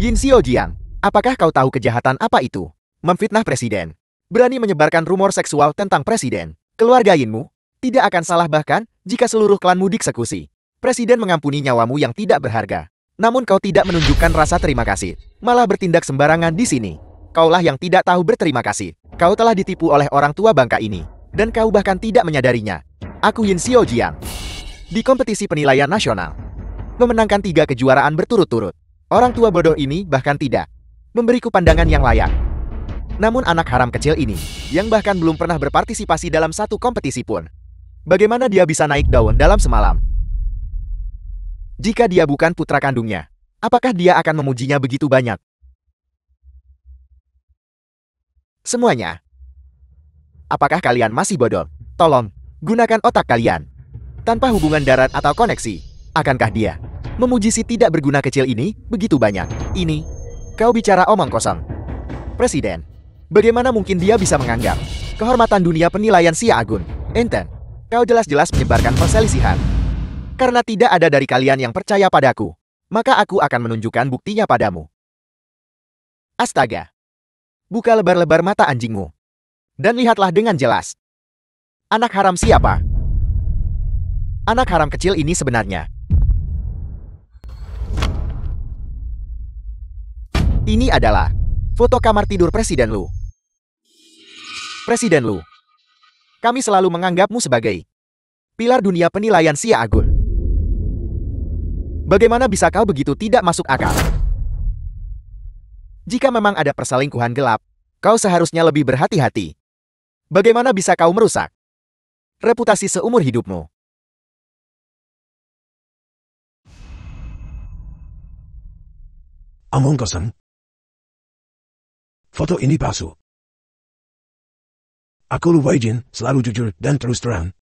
Yin Xiaojiang, apakah kau tahu kejahatan apa itu? Memfitnah presiden. Berani menyebarkan rumor seksual tentang presiden. Keluarga Yinmu tidak akan salah bahkan jika seluruh klanmu dieksekusi. Presiden mengampuni nyawamu yang tidak berharga. Namun kau tidak menunjukkan rasa terima kasih. Malah bertindak sembarangan di sini. Kaulah yang tidak tahu berterima kasih. Kau telah ditipu oleh orang tua bangka ini. Dan kau bahkan tidak menyadarinya. Aku Yin Xiaojiang. Di kompetisi penilaian nasional. Memenangkan 3 kejuaraan berturut-turut. Orang tua bodoh ini bahkan tidak memberiku pandangan yang layak. Namun anak haram kecil ini, yang bahkan belum pernah berpartisipasi dalam satu kompetisi pun. Bagaimana dia bisa naik daun dalam semalam? Jika dia bukan putra kandungnya, apakah dia akan memujinya begitu banyak? Semuanya. Apakah kalian masih bodoh? Tolong, gunakan otak kalian. Tanpa hubungan darat atau koneksi, akankah dia memuji si tidak berguna kecil ini begitu banyak? Ini, kau bicara omong kosong. Presiden, bagaimana mungkin dia bisa menganggap kehormatan dunia penilaian Xia Agun enten? Kau jelas-jelas menyebarkan perselisihan. Karena tidak ada dari kalian yang percaya padaku, maka aku akan menunjukkan buktinya padamu. Astaga. Buka lebar-lebar mata anjingmu. Dan lihatlah dengan jelas. Anak haram siapa? Anak haram kecil ini sebenarnya. Ini adalah foto kamar tidur Presiden Lu. Presiden Lu. Kami selalu menganggapmu sebagai pilar dunia penilaian Xia Agun. Bagaimana bisa kau begitu tidak masuk akal? Jika memang ada perselingkuhan gelap, kau seharusnya lebih berhati-hati. Bagaimana bisa kau merusak reputasi seumur hidupmu? Omong kosong. Foto ini palsu. Aku Lu Weijin selalu jujur dan terus terang.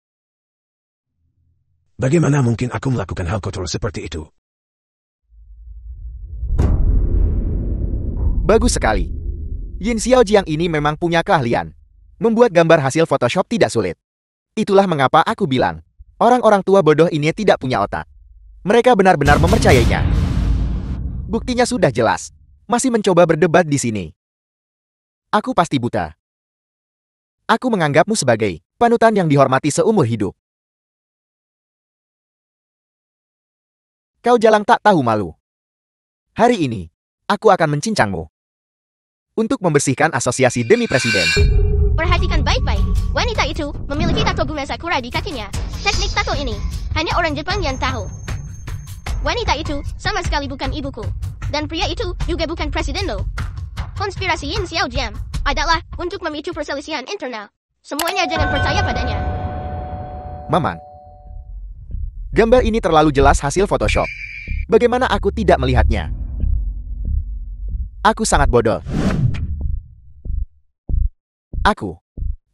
Bagaimana mungkin aku melakukan hal kotor seperti itu? Bagus sekali. Yin Xiaojiang ini memang punya keahlian. Membuat gambar hasil Photoshop tidak sulit. Itulah mengapa aku bilang, orang-orang tua bodoh ini tidak punya otak. Mereka benar-benar mempercayainya. Buktinya sudah jelas. Masih mencoba berdebat di sini. Aku pasti buta. Aku menganggapmu sebagai panutan yang dihormati seumur hidup. Kau jalang tak tahu malu. Hari ini, aku akan mencincangmu. Untuk membersihkan asosiasi demi presiden. Perhatikan baik-baik. Wanita itu memiliki tato bunga sakura di kakinya. Teknik tato ini hanya orang Jepang yang tahu. Wanita itu sama sekali bukan ibuku. Dan pria itu juga bukan presiden lo. Konspirasi Yin Xiaojiang adalah untuk memicu perselisihan internal. Semuanya jangan percaya padanya. Maman. Gambar ini terlalu jelas hasil Photoshop. Bagaimana aku tidak melihatnya? Aku sangat bodoh.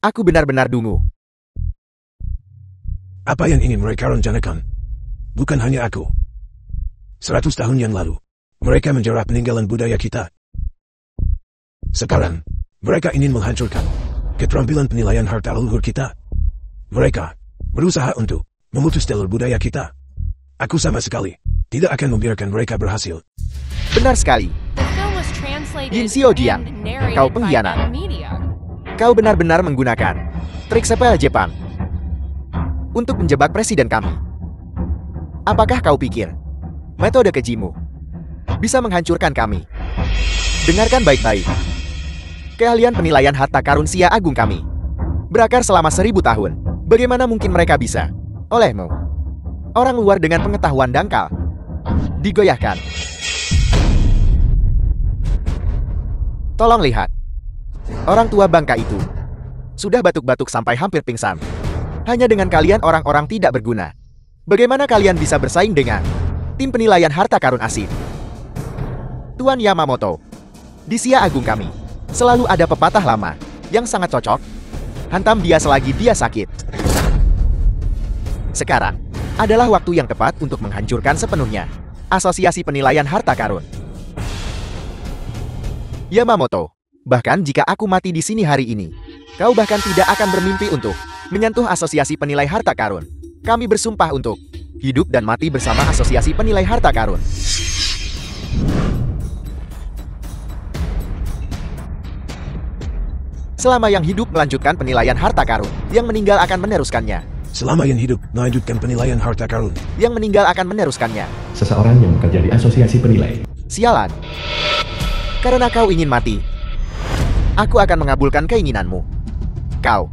Aku benar-benar dungu. Apa yang ingin mereka rencanakan? Bukan hanya aku. 100 tahun yang lalu, mereka menjarah peninggalan budaya kita. Sekarang, mereka ingin menghancurkan keterampilan penilaian harta leluhur kita. Mereka berusaha untuk memutus jalur budaya kita. Aku sama sekali tidak akan membiarkan mereka berhasil. Benar sekali. The film was translated Yin Xiaojiang, and narrated kau by pengkhianat. M Media. Kau benar-benar menggunakan trik sepele Jepang untuk menjebak presiden kami. Apakah kau pikir metode kejimu bisa menghancurkan kami? Dengarkan baik-baik. Keahlian penilaian harta karun Xia Agung kami berakar selama 1000 tahun. Bagaimana mungkin mereka bisa olehmu, orang luar dengan pengetahuan dangkal, digoyahkan? Tolong lihat. Orang tua bangka itu sudah batuk-batuk sampai hampir pingsan. Hanya dengan kalian orang-orang tidak berguna. Bagaimana kalian bisa bersaing dengan tim penilaian harta karun asing? Tuan Yamamoto, di Xia Agung kami selalu ada pepatah lama yang sangat cocok. Hantam dia selagi dia sakit. Sekarang adalah waktu yang tepat untuk menghancurkan sepenuhnya asosiasi penilaian harta karun. Yamamoto, bahkan jika aku mati di sini hari ini, kau bahkan tidak akan bermimpi untuk menyentuh asosiasi penilai harta karun. Kami bersumpah untuk hidup dan mati bersama Asosiasi Penilai Harta Karun. Selama yang hidup melanjutkan penilaian harta karun, yang meninggal akan meneruskannya. Selama yang hidup, melanjutkan penilaian harta karun. Yang meninggal akan meneruskannya. Seseorang yang bekerja di asosiasi penilai. Sialan. Karena kau ingin mati, aku akan mengabulkan keinginanmu. Kau.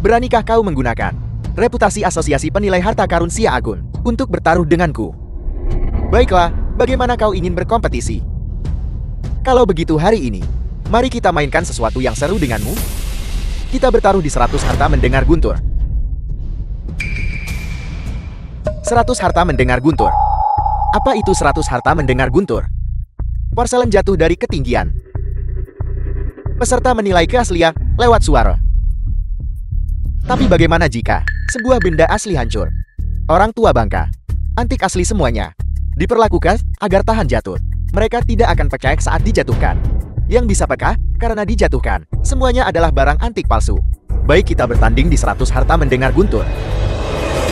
Beranikah kau menggunakan reputasi Asosiasi Penilai Harta Karun Sia Agun untuk bertaruh denganku? Baiklah, bagaimana kau ingin berkompetisi? Kalau begitu hari ini, mari kita mainkan sesuatu yang seru denganmu. Kita bertaruh di 100 harta mendengar guntur. 100 harta mendengar guntur. Apa itu 100 harta mendengar guntur? Porselen jatuh dari ketinggian. Peserta menilai keaslian lewat suara. Tapi bagaimana jika sebuah benda asli hancur? Orang tua bangka, antik asli semuanya, diperlakukan agar tahan jatuh. Mereka tidak akan pecah saat dijatuhkan. Yang bisa pecah karena dijatuhkan, semuanya adalah barang antik palsu. Baik, kita bertanding di 100 harta mendengar guntur.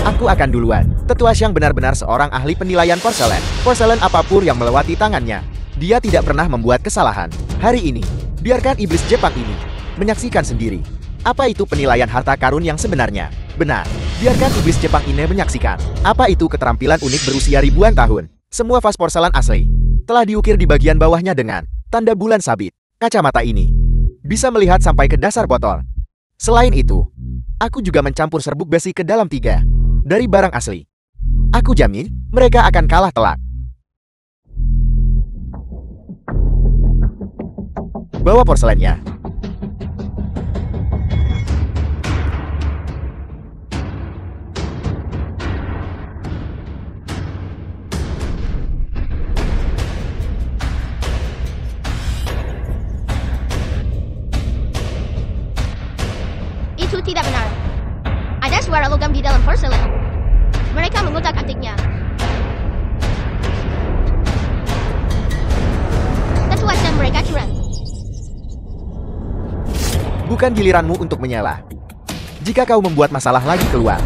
Aku akan duluan. Tetua Xiang benar-benar seorang ahli penilaian porselen. Porselen apapun yang melewati tangannya, dia tidak pernah membuat kesalahan. Hari ini, biarkan iblis Jepang ini menyaksikan sendiri. Apa itu penilaian harta karun yang sebenarnya? Benar, biarkan iblis Jepang ini menyaksikan. Apa itu keterampilan unik berusia ribuan tahun? Semua vas porselen asli telah diukir di bagian bawahnya dengan tanda bulan sabit. Kacamata ini bisa melihat sampai ke dasar botol. Selain itu, aku juga mencampur serbuk besi ke dalam 3 dari barang asli. Aku jamin mereka akan kalah telak. Bawa porselennya. Itu tidak benar. Ada suara logam di dalam porselen. Mereka mengutak-atiknya. Tetua Xiang mereka curang. Bukan giliranmu untuk menyela. Jika kau membuat masalah lagi keluar.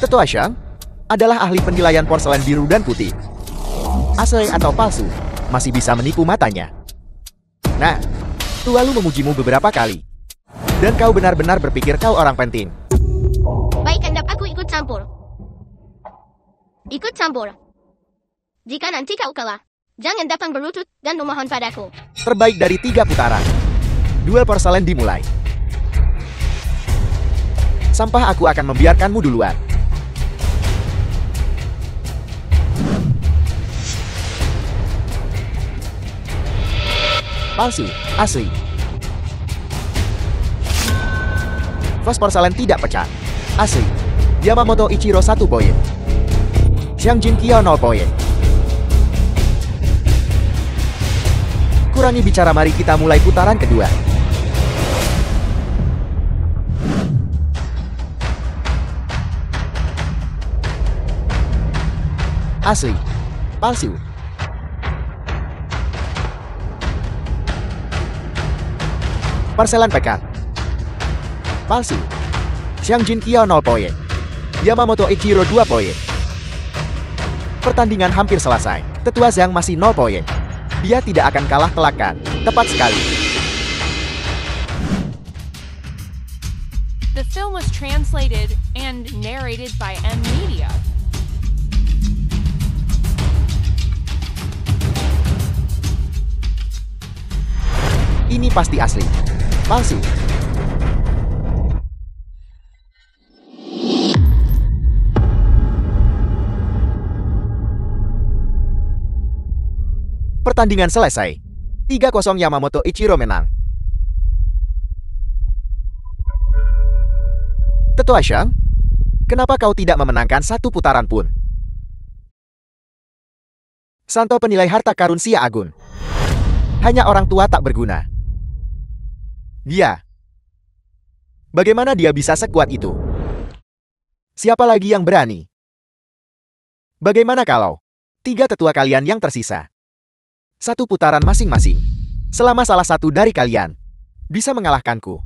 Tetua Xiang adalah ahli penilaian porselen biru dan putih. Asli atau palsu, masih bisa menipu matanya. Nah, Tualu memujimu beberapa kali. Dan kau benar-benar berpikir kau orang penting. Baik, hendak aku ikut campur. Ikut campur. Jika nanti kau kalah, jangan datang berlutut dan memohon padaku. Terbaik dari 3 putaran. Duel porselen dimulai. Sampah, aku akan membiarkanmu duluan. Palsu, asli. Vas porselen tidak pecah. Asli. Yamamoto Ichiro 1 poin. Xiang Jinqiao 0 poin. Kurangi bicara, mari kita mulai putaran kedua. Asli. Palsu. Porselen pekat. Palsu. Xiang Jinqiao 0 poin. Yamamoto Ichiro 2 poin. Pertandingan hampir selesai. Tetua Xiang masih 0 poin. Dia tidak akan kalah telakkan. Tepat sekali. The film was translated and narrated by M Media. Ini pasti asli. Palsu. Pertandingan selesai. 3-0 Yamamoto Ichiro menang. Tetua Xiang, kenapa kau tidak memenangkan 1 putaran pun? Santo penilai harta karun Sia Agun. Hanya orang tua tak berguna. Dia. Bagaimana dia bisa sekuat itu? Siapa lagi yang berani? Bagaimana kalau 3 tetua kalian yang tersisa? 1 putaran masing-masing. Selama salah satu dari kalian bisa mengalahkanku,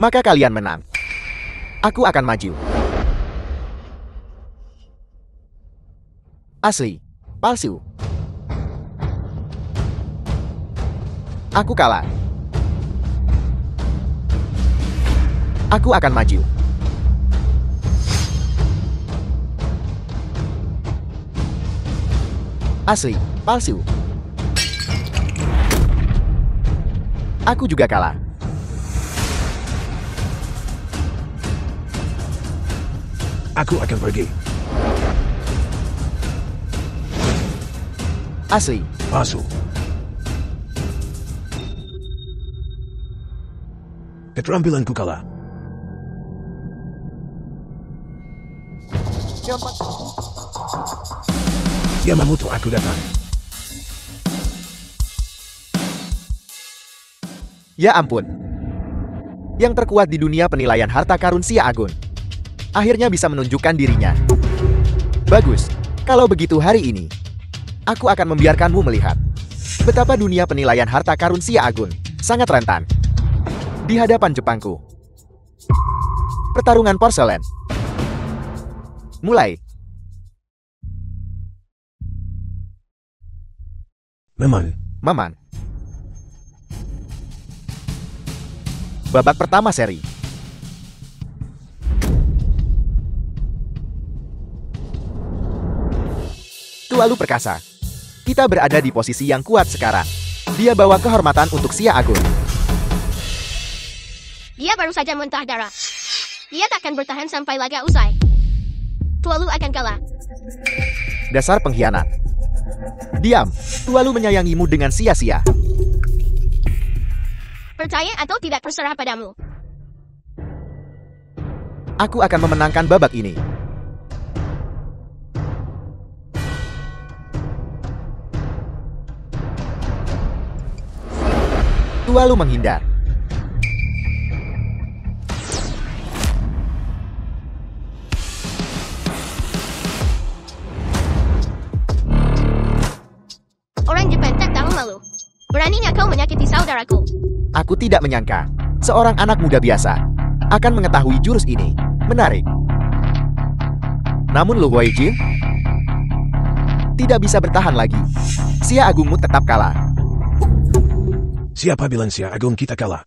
maka kalian menang. Aku akan maju. Asli, palsu. Aku kalah. Aku akan maju. Asli, palsu. Aku juga kalah. Aku akan pergi. Asli. Palsu. Keterampilanku kalah. Yamamoto, aku datang. Ya ampun. Yang terkuat di dunia penilaian harta karun Xia Agun akhirnya bisa menunjukkan dirinya. Bagus. Kalau begitu hari ini, aku akan membiarkanmu melihat betapa dunia penilaian harta karun Xia Agun sangat rentan di hadapan Jepangku. Pertarungan porselen. Mulai. Maman. Babak pertama seri. Tualu perkasa. Kita berada di posisi yang kuat sekarang. Dia bawa kehormatan untuk Xia Agun. Dia baru saja muntah darah. Dia takkan bertahan sampai laga usai. Tualu akan kalah. Dasar pengkhianat. Diam. Tualu menyayangimu dengan sia-sia. Percaya atau tidak terserah padamu. Aku akan memenangkan babak ini. Tualu menghindar. Orang Jepang tak tahu malu. Beraninya kau menyakiti saudaraku. Aku tidak menyangka seorang anak muda biasa akan mengetahui jurus ini. Menarik. Namun Lu Huaijin tidak bisa bertahan lagi. Xia Agungmu tetap kalah. Siapa bilang Xia Agung kita kalah?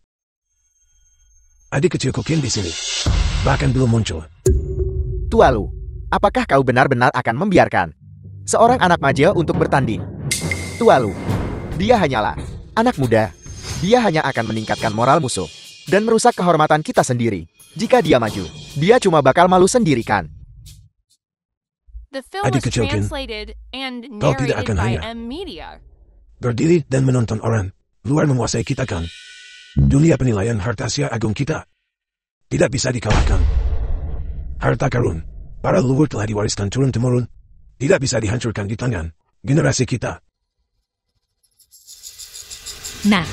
Adik kecilku Qin di sini. Bahkan belum muncul. Tualu, apakah kau benar-benar akan membiarkan seorang anak majel untuk bertanding? Tualu, dia hanyalah anak muda. Dia hanya akan meningkatkan moral musuh dan merusak kehormatan kita sendiri. Jika dia maju, dia cuma bakal malu sendiri kan? The film Adik was kecil Qin, translated and kau tidak narrated akan by hanya M Media. berdiri dan menonton orang luar menguasai kita kan? Dunia penilaian harta Xia Agung kita tidak bisa dikalahkan. Harta karun para leluhur telah diwariskan turun-temurun, tidak bisa dihancurkan di tangan generasi kita. Nah,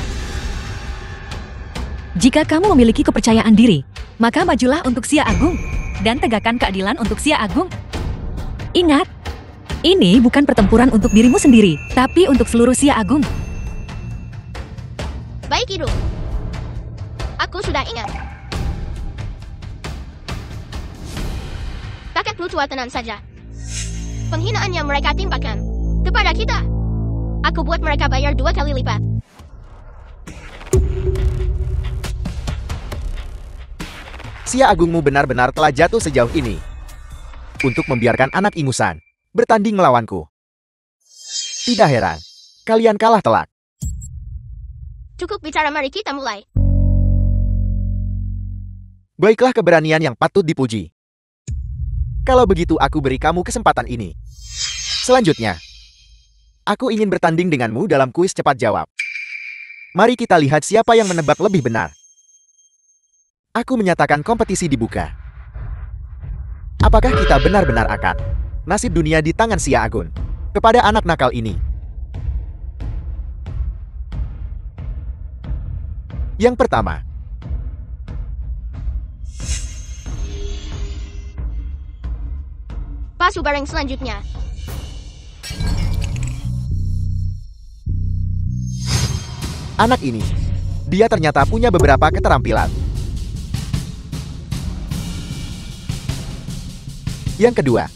jika kamu memiliki kepercayaan diri, maka majulah untuk Xia Agung dan tegakkan keadilan untuk Xia Agung. Ingat, ini bukan pertempuran untuk dirimu sendiri, tapi untuk seluruh Xia Agung. Baik Iru. Aku sudah ingat. Kakek lu tua, tenang saja. Penghinaan yang mereka timpakan kepada kita, aku buat mereka bayar 2 kali lipat. Xia Agungmu benar-benar telah jatuh sejauh ini untuk membiarkan anak ingusan bertanding melawanku. Tidak heran, kalian kalah telak. Cukup bicara, mari kita mulai. Baiklah, keberanian yang patut dipuji. Kalau begitu aku beri kamu kesempatan ini. Selanjutnya, aku ingin bertanding denganmu dalam kuis cepat jawab. Mari kita lihat siapa yang menebak lebih benar. Aku menyatakan kompetisi dibuka. Apakah kita benar-benar akan nasib dunia di tangan Xia Agun kepada anak nakal ini? Yang pertama, Pasu bareng selanjutnya. anak ini, dia ternyata punya beberapa keterampilan. Yang kedua,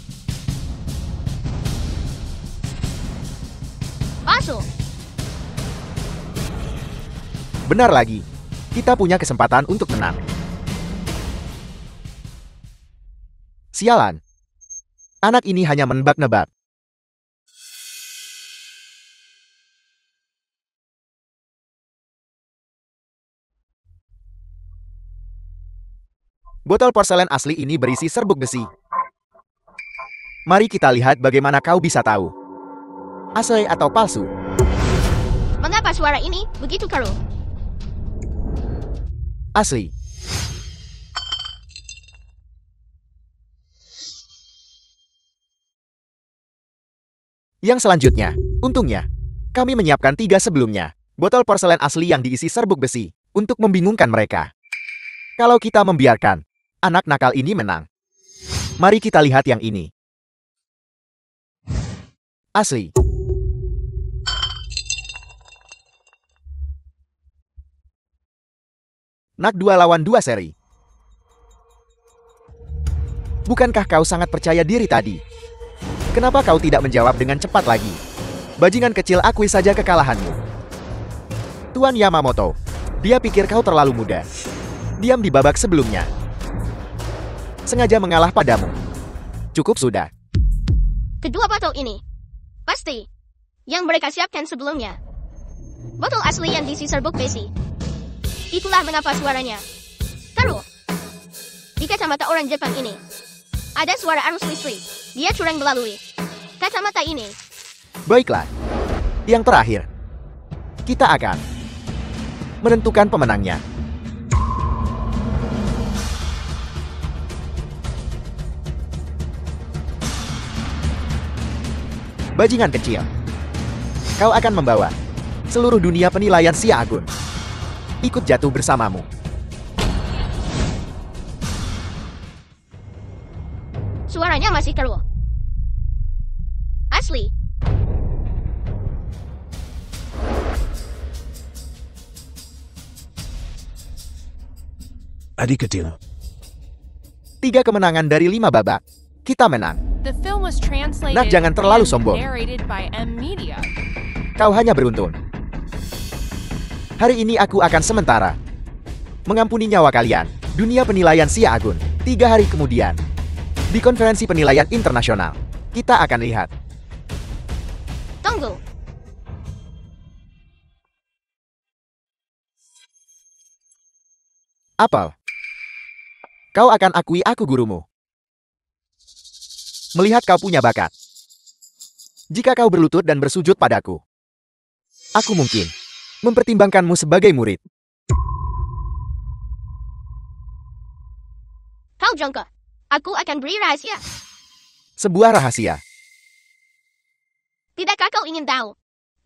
Benar lagi. Kita punya kesempatan untuk menang. Sialan. Anak ini hanya menebak-nebak. Botol porselen asli ini berisi serbuk besi. Mari kita lihat bagaimana kau bisa tahu. Asli atau palsu? Mengapa suara ini begitu keruh? Asli. Yang selanjutnya, untungnya, kami menyiapkan 3 sebelumnya. Botol porselen asli yang diisi serbuk besi, untuk membingungkan mereka. Kalau kita membiarkan anak nakal ini menang. Mari kita lihat yang ini. Asli. Nak 2 lawan 2 seri. Bukankah kau sangat percaya diri tadi? Kenapa kau tidak menjawab dengan cepat lagi? Bajingan kecil, akui saja kekalahanmu. Tuan Yamamoto, dia pikir kau terlalu muda. Diam di babak sebelumnya. Sengaja mengalah padamu. Cukup sudah. Kedua botol ini. Pasti. Yang mereka siapkan sebelumnya. Botol asli yang diisi serbuk besi. Itulah mengapa suaranya keruh. Di kacamata orang Jepang ini, ada suara arus listrik. Dia curang melalui kacamata ini. Baiklah. Yang terakhir. Kita akan menentukan pemenangnya. Bajingan kecil. Kau akan membawa seluruh dunia penilaian Xia Agun ikut jatuh bersamamu. Suaranya masih keruh. Asli. Adik kecil. 3 kemenangan dari 5 babak. Kita menang. The film was translated Nak, jangan terlalu and sombong. narrated by M Media. Kau hanya beruntung. Hari ini aku akan sementara mengampuni nyawa kalian. Dunia penilaian Xia Agun. 3 hari kemudian, di konferensi penilaian internasional, kita akan lihat. Tunggu. Apel. Kau akan akui aku gurumu. Melihat kau punya bakat. Jika kau berlutut dan bersujud padaku, aku mungkin mempertimbangkanmu sebagai murid. Kau jongkok. Aku akan beri rahasia. Sebuah rahasia. Tidakkah kau ingin tahu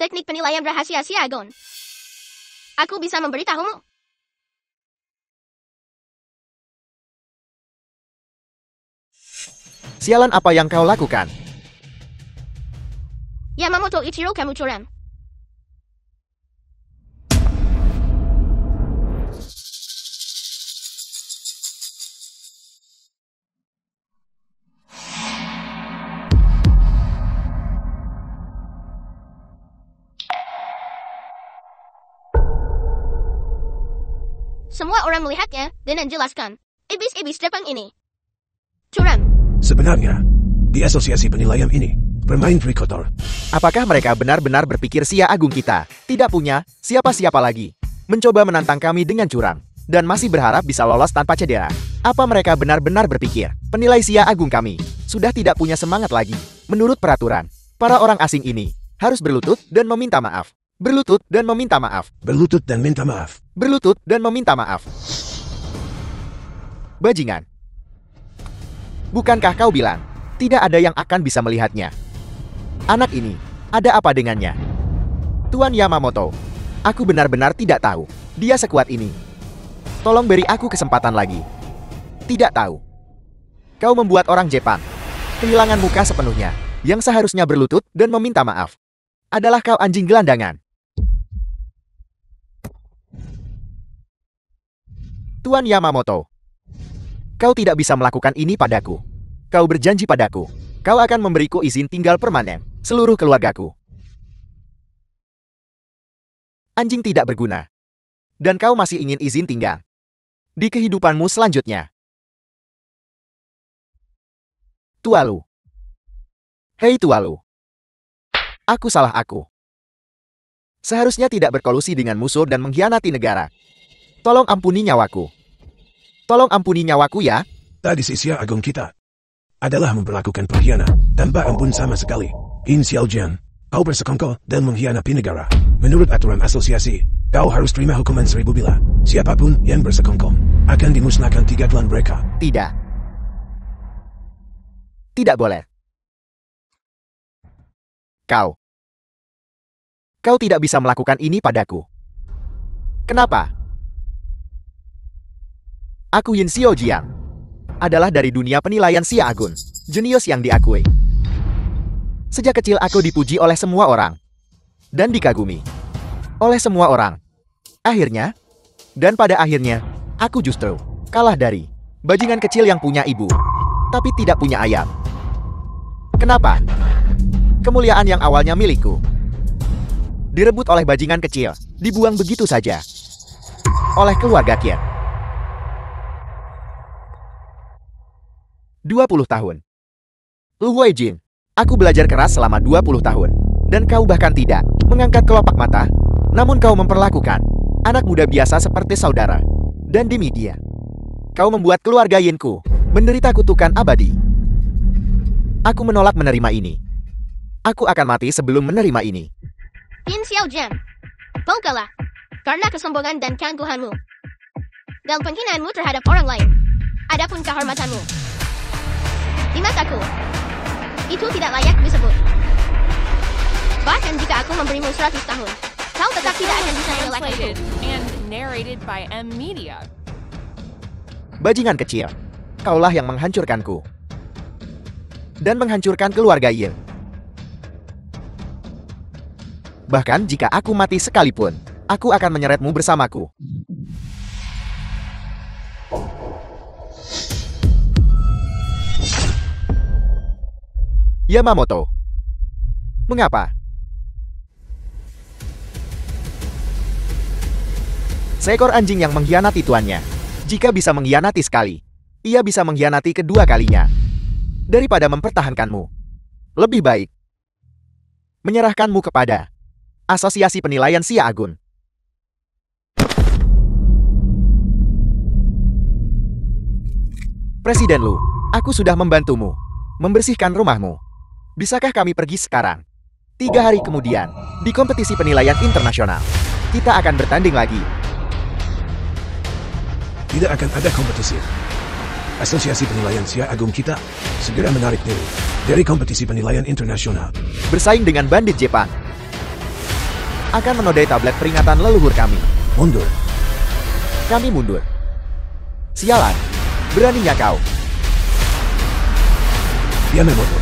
teknik penilaian rahasia Xia Agun? Aku bisa memberitahumu. Sialan, apa yang kau lakukan? Yamamoto Ichiro, kamu curang. Semua orang melihatnya dan menjelaskan. Iblis-iblis Jepang ini curang. Sebenarnya, di asosiasi penilaian ini, bermain trik kotor. Apakah mereka benar-benar berpikir Xia Agung kita tidak punya siapa-siapa lagi? Mencoba menantang kami dengan curang, dan masih berharap bisa lolos tanpa cedera. Apa mereka benar-benar berpikir penilai Xia Agung kami sudah tidak punya semangat lagi? Menurut peraturan, para orang asing ini harus berlutut dan meminta maaf. Berlutut dan meminta maaf. Berlutut dan minta maaf. Berlutut dan meminta maaf. Bajingan. Bukankah kau bilang tidak ada yang akan bisa melihatnya? Anak ini, ada apa dengannya? Tuan Yamamoto, aku benar-benar tidak tahu. Dia sekuat ini. Tolong beri aku kesempatan lagi. Tidak tahu. Kau membuat orang Jepang kehilangan muka sepenuhnya. Yang seharusnya berlutut dan meminta maaf adalah kau, anjing gelandangan. Tuan Yamamoto, kau tidak bisa melakukan ini padaku. Kau berjanji padaku, kau akan memberiku izin tinggal permanen seluruh keluargaku. Anjing tidak berguna. Dan kau masih ingin izin tinggal di kehidupanmu selanjutnya. Tualu. Hei Tualu. Aku salah aku. Seharusnya tidak berkolusi dengan musuh dan mengkhianati negara. Tolong ampuni nyawaku. Tolong ampuni nyawaku ya. Tadi Sia Agung kita adalah memperlakukan pengkhianat tanpa ampun sama sekali. In Xiaojian, kau bersekongkol dan mengkhianati negara. Menurut aturan asosiasi, kau harus terima hukuman 1000 bila. Siapapun yang bersekongkol akan dimusnahkan 3 klan mereka. Tidak. Tidak boleh. Kau tidak bisa melakukan ini padaku. Kenapa? Aku Yin Xiaojian adalah dari dunia penilaian Xia Agun, jenius yang diakui. Sejak kecil aku dipuji oleh semua orang dan dikagumi oleh semua orang. Akhirnya, dan pada akhirnya, aku justru kalah dari bajingan kecil yang punya ibu, tapi tidak punya ayam. Kenapa? Kemuliaan yang awalnya milikku direbut oleh bajingan kecil, dibuang begitu saja oleh keluarga Qian. 20 tahun. Lu Huijin, aku belajar keras selama 20 tahun, dan kau bahkan tidak mengangkat kelopak mata, namun kau memperlakukan anak muda biasa seperti saudara. Dan di media, kau membuat keluarga Yinku menderita kutukan abadi. Aku menolak menerima ini. Aku akan mati sebelum menerima ini. Yin Xiaojian, bongkalah karena kesombongan dan keangkuhanmu dan penghinaanmu terhadap orang lain. Adapun kehormatanmu di mataku, itu tidak layak disebut. Bahkan jika aku memberimu 100 tahun, kau tetap tidak akan bisa mengelakkanku. Translated and narrated by M Media. Bajingan kecil, kaulah yang menghancurkanku dan menghancurkan keluarga Yin. Bahkan jika aku mati sekalipun, aku akan menyeretmu bersamaku. Yamamoto. Mengapa? Seekor anjing yang mengkhianati tuannya. Jika bisa mengkhianati sekali, ia bisa mengkhianati kedua kalinya. Daripada mempertahankanmu, lebih baik menyerahkanmu kepada Asosiasi Penilaian Xia Agun. Presiden Lu, aku sudah membantumu membersihkan rumahmu. Bisakah kami pergi sekarang? 3 hari kemudian, di kompetisi penilaian internasional, kita akan bertanding lagi. Tidak akan ada kompetisi. Asosiasi Penilaian Xia Agung kita segera menarik diri dari kompetisi penilaian internasional. Bersaing dengan bandit Jepang akan menodai tablet peringatan leluhur kami. Mundur. Kami mundur. Sialan, beraninya kau. Yamamoto,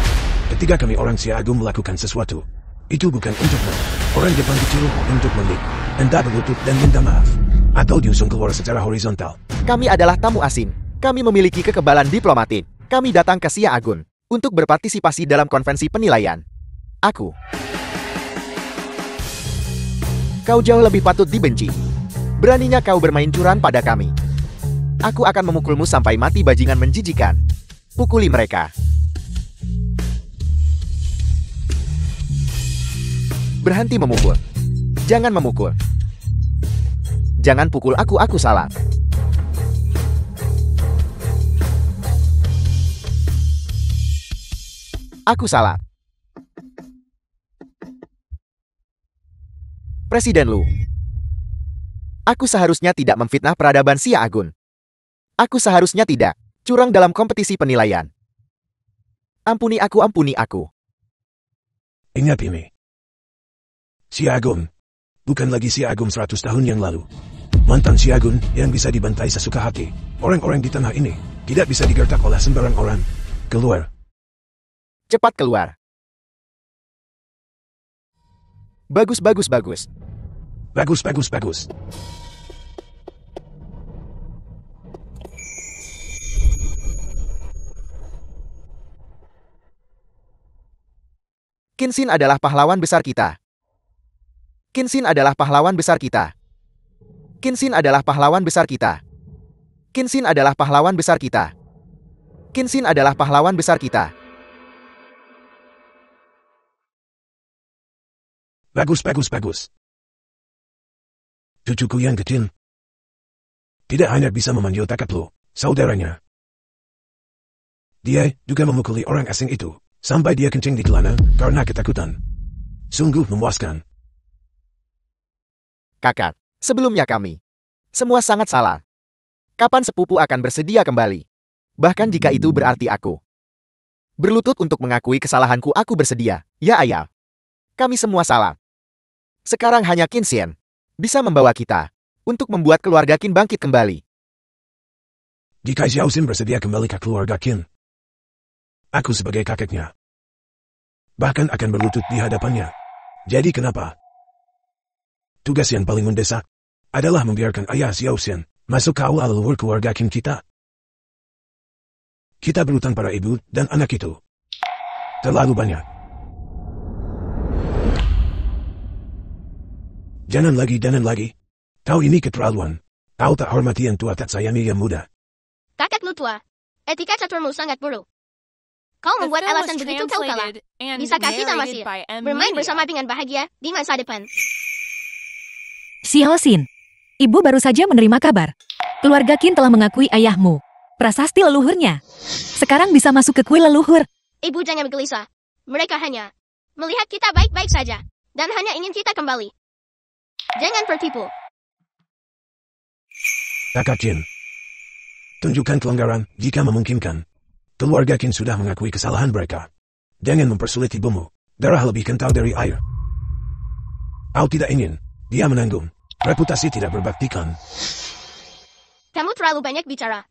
ketika kami orang Xia Agung melakukan sesuatu, itu bukan untukmu. Orang Jepang kecil untuk melik, hendak berlutut dan minta maaf, atau diusung keluar secara horizontal. Kami adalah tamu asing. Kami memiliki kekebalan diplomatik. Kami datang ke Xia Agun untuk berpartisipasi dalam konvensi penilaian. Kau jauh lebih patut dibenci. Beraninya kau bermain curang pada kami. Aku akan memukulmu sampai mati, bajingan menjijikan. Pukuli mereka. Berhenti memukul. Jangan memukul. Jangan pukul aku salah. Aku salah. Presiden Lu. Aku seharusnya tidak memfitnah peradaban Xia Agun. Aku seharusnya tidak curang dalam kompetisi penilaian. Ampuni aku, ampuni aku. Ingat ini. Xia Agung bukan lagi Xia Agung 100 tahun yang lalu. Mantan Xia Agung yang bisa dibantai sesuka hati. Orang-orang di tanah ini tidak bisa digertak oleh sembarang orang. Keluar. Cepat keluar. Bagus. Bagus. Kenshin adalah pahlawan besar kita. Kinsin adalah pahlawan besar kita. Kinsin adalah pahlawan besar kita. Kinsin adalah pahlawan besar kita. Bagus, bagus, bagus. Cucuku yang kecil tidak hanya bisa memanggil Takaplu, saudaranya. Dia juga memukuli orang asing itu, sampai dia kencing di celana karena ketakutan. Sungguh memuaskan. Kakak, sebelumnya kami semua sangat salah. Kapan sepupu akan bersedia kembali? Bahkan jika itu berarti aku berlutut untuk mengakui kesalahanku, aku bersedia. Ya ayah, kami semua salah. Sekarang hanya Kinsian bisa membawa kita untuk membuat keluarga Qin bangkit kembali. Jika Xiao Xin bersedia kembali ke keluarga Qin, aku sebagai kakeknya bahkan akan berlutut di hadapannya. Jadi kenapa? Tugas yang paling mendesak adalah membiarkan ayah Xiao Xin masuk ke awal leluhur keluarga Qin kita. Kita berutang pada ibu dan anak itu terlalu banyak. Jangan lagi. Kau ini keterlaluan. Kau tak hormati yang tua, tak sayangi yang muda. Kakak lu tua. Etika caturmu sangat buruk. Kau The membuat film was alasan begitu kau kalah. translated and Bisakah kita narrated masih by M. bermain Media. bersama dengan bahagia di masa depan? Xiao Xin, ibu baru saja menerima kabar. Keluarga Qin telah mengakui ayahmu, prasasti leluhurnya. Sekarang bisa masuk ke kuil leluhur. Ibu jangan bergelisah. Mereka hanya melihat kita baik-baik saja dan hanya ingin kita kembali. Jangan tertipu. Kakak Qin, tunjukkan kelonggaran jika memungkinkan. Keluarga Qin sudah mengakui kesalahan mereka. Jangan mempersulit ibumu. Darah lebih kental dari air. Kau tidak ingin dia menanggung. Reputasi tidak berbaktikan. Kamu terlalu banyak bicara.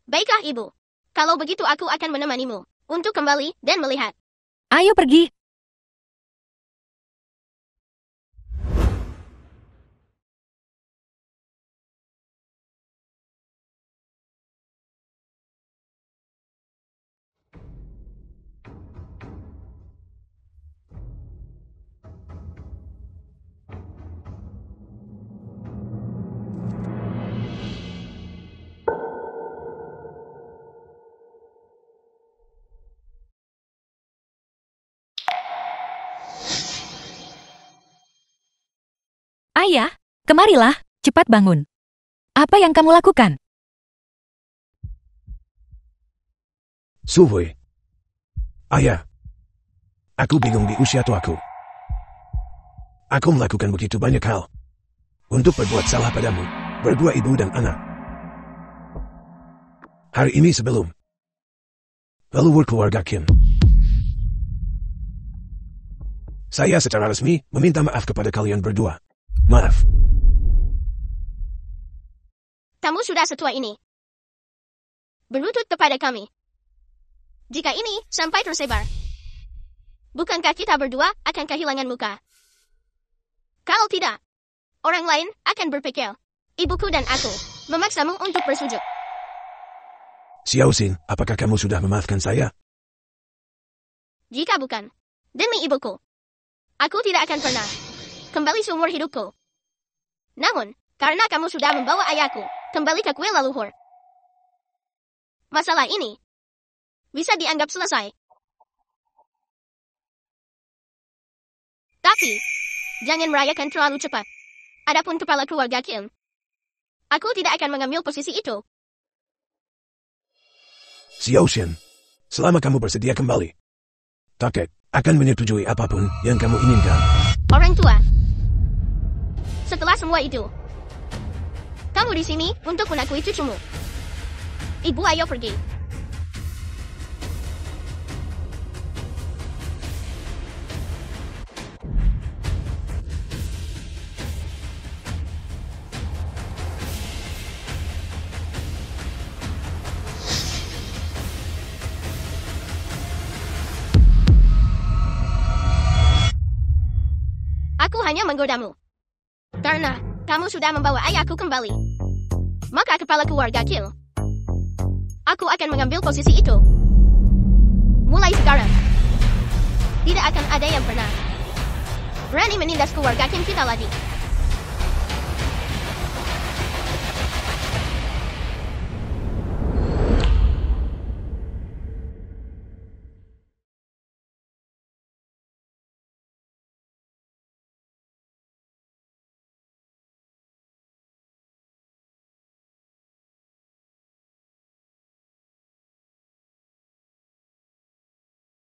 Baiklah ibu. Kalau begitu aku akan menemanimu untuk kembali dan melihat. Ayo pergi. Ayah, kemarilah, cepat bangun. Apa yang kamu lakukan? Suhui. Ayah. Aku bingung di usia tuaku. Aku melakukan begitu banyak hal untuk berbuat salah padamu, berdua ibu dan anak. Hari ini sebelum leluhur keluarga Qin, saya secara resmi meminta maaf kepada kalian berdua. Maaf. Kamu sudah setua ini. Berlutut kepada kami. Jika ini sampai tersebar, bukankah kita berdua akan kehilangan muka? Kalau tidak, orang lain akan berpikir, ibuku dan aku memaksamu untuk bersujud. Xiao Xin, apakah kamu sudah memaafkan saya? Jika bukan, demi ibuku, aku tidak akan pernah kembali seumur hidupku. Namun, karena kamu sudah membawa ayahku kembali ke kuil leluhur, masalah ini bisa dianggap selesai. Tapi, jangan merayakan terlalu cepat. Adapun kepala keluarga Qin, aku tidak akan mengambil posisi itu. Xiao Xin, selama kamu bersedia kembali, kakek akan menyetujui apapun yang kamu inginkan. Orang tua. Setelah semua itu, kamu di sini untuk mengakui cucumu. Ibu, ayo pergi. Aku hanya menggodamu. Karena kamu sudah membawa ayahku kembali. Maka kepala keluarga Qin, aku akan mengambil posisi itu. Mulai sekarang, tidak akan ada yang pernah berani menindas keluarga Qin kita lagi.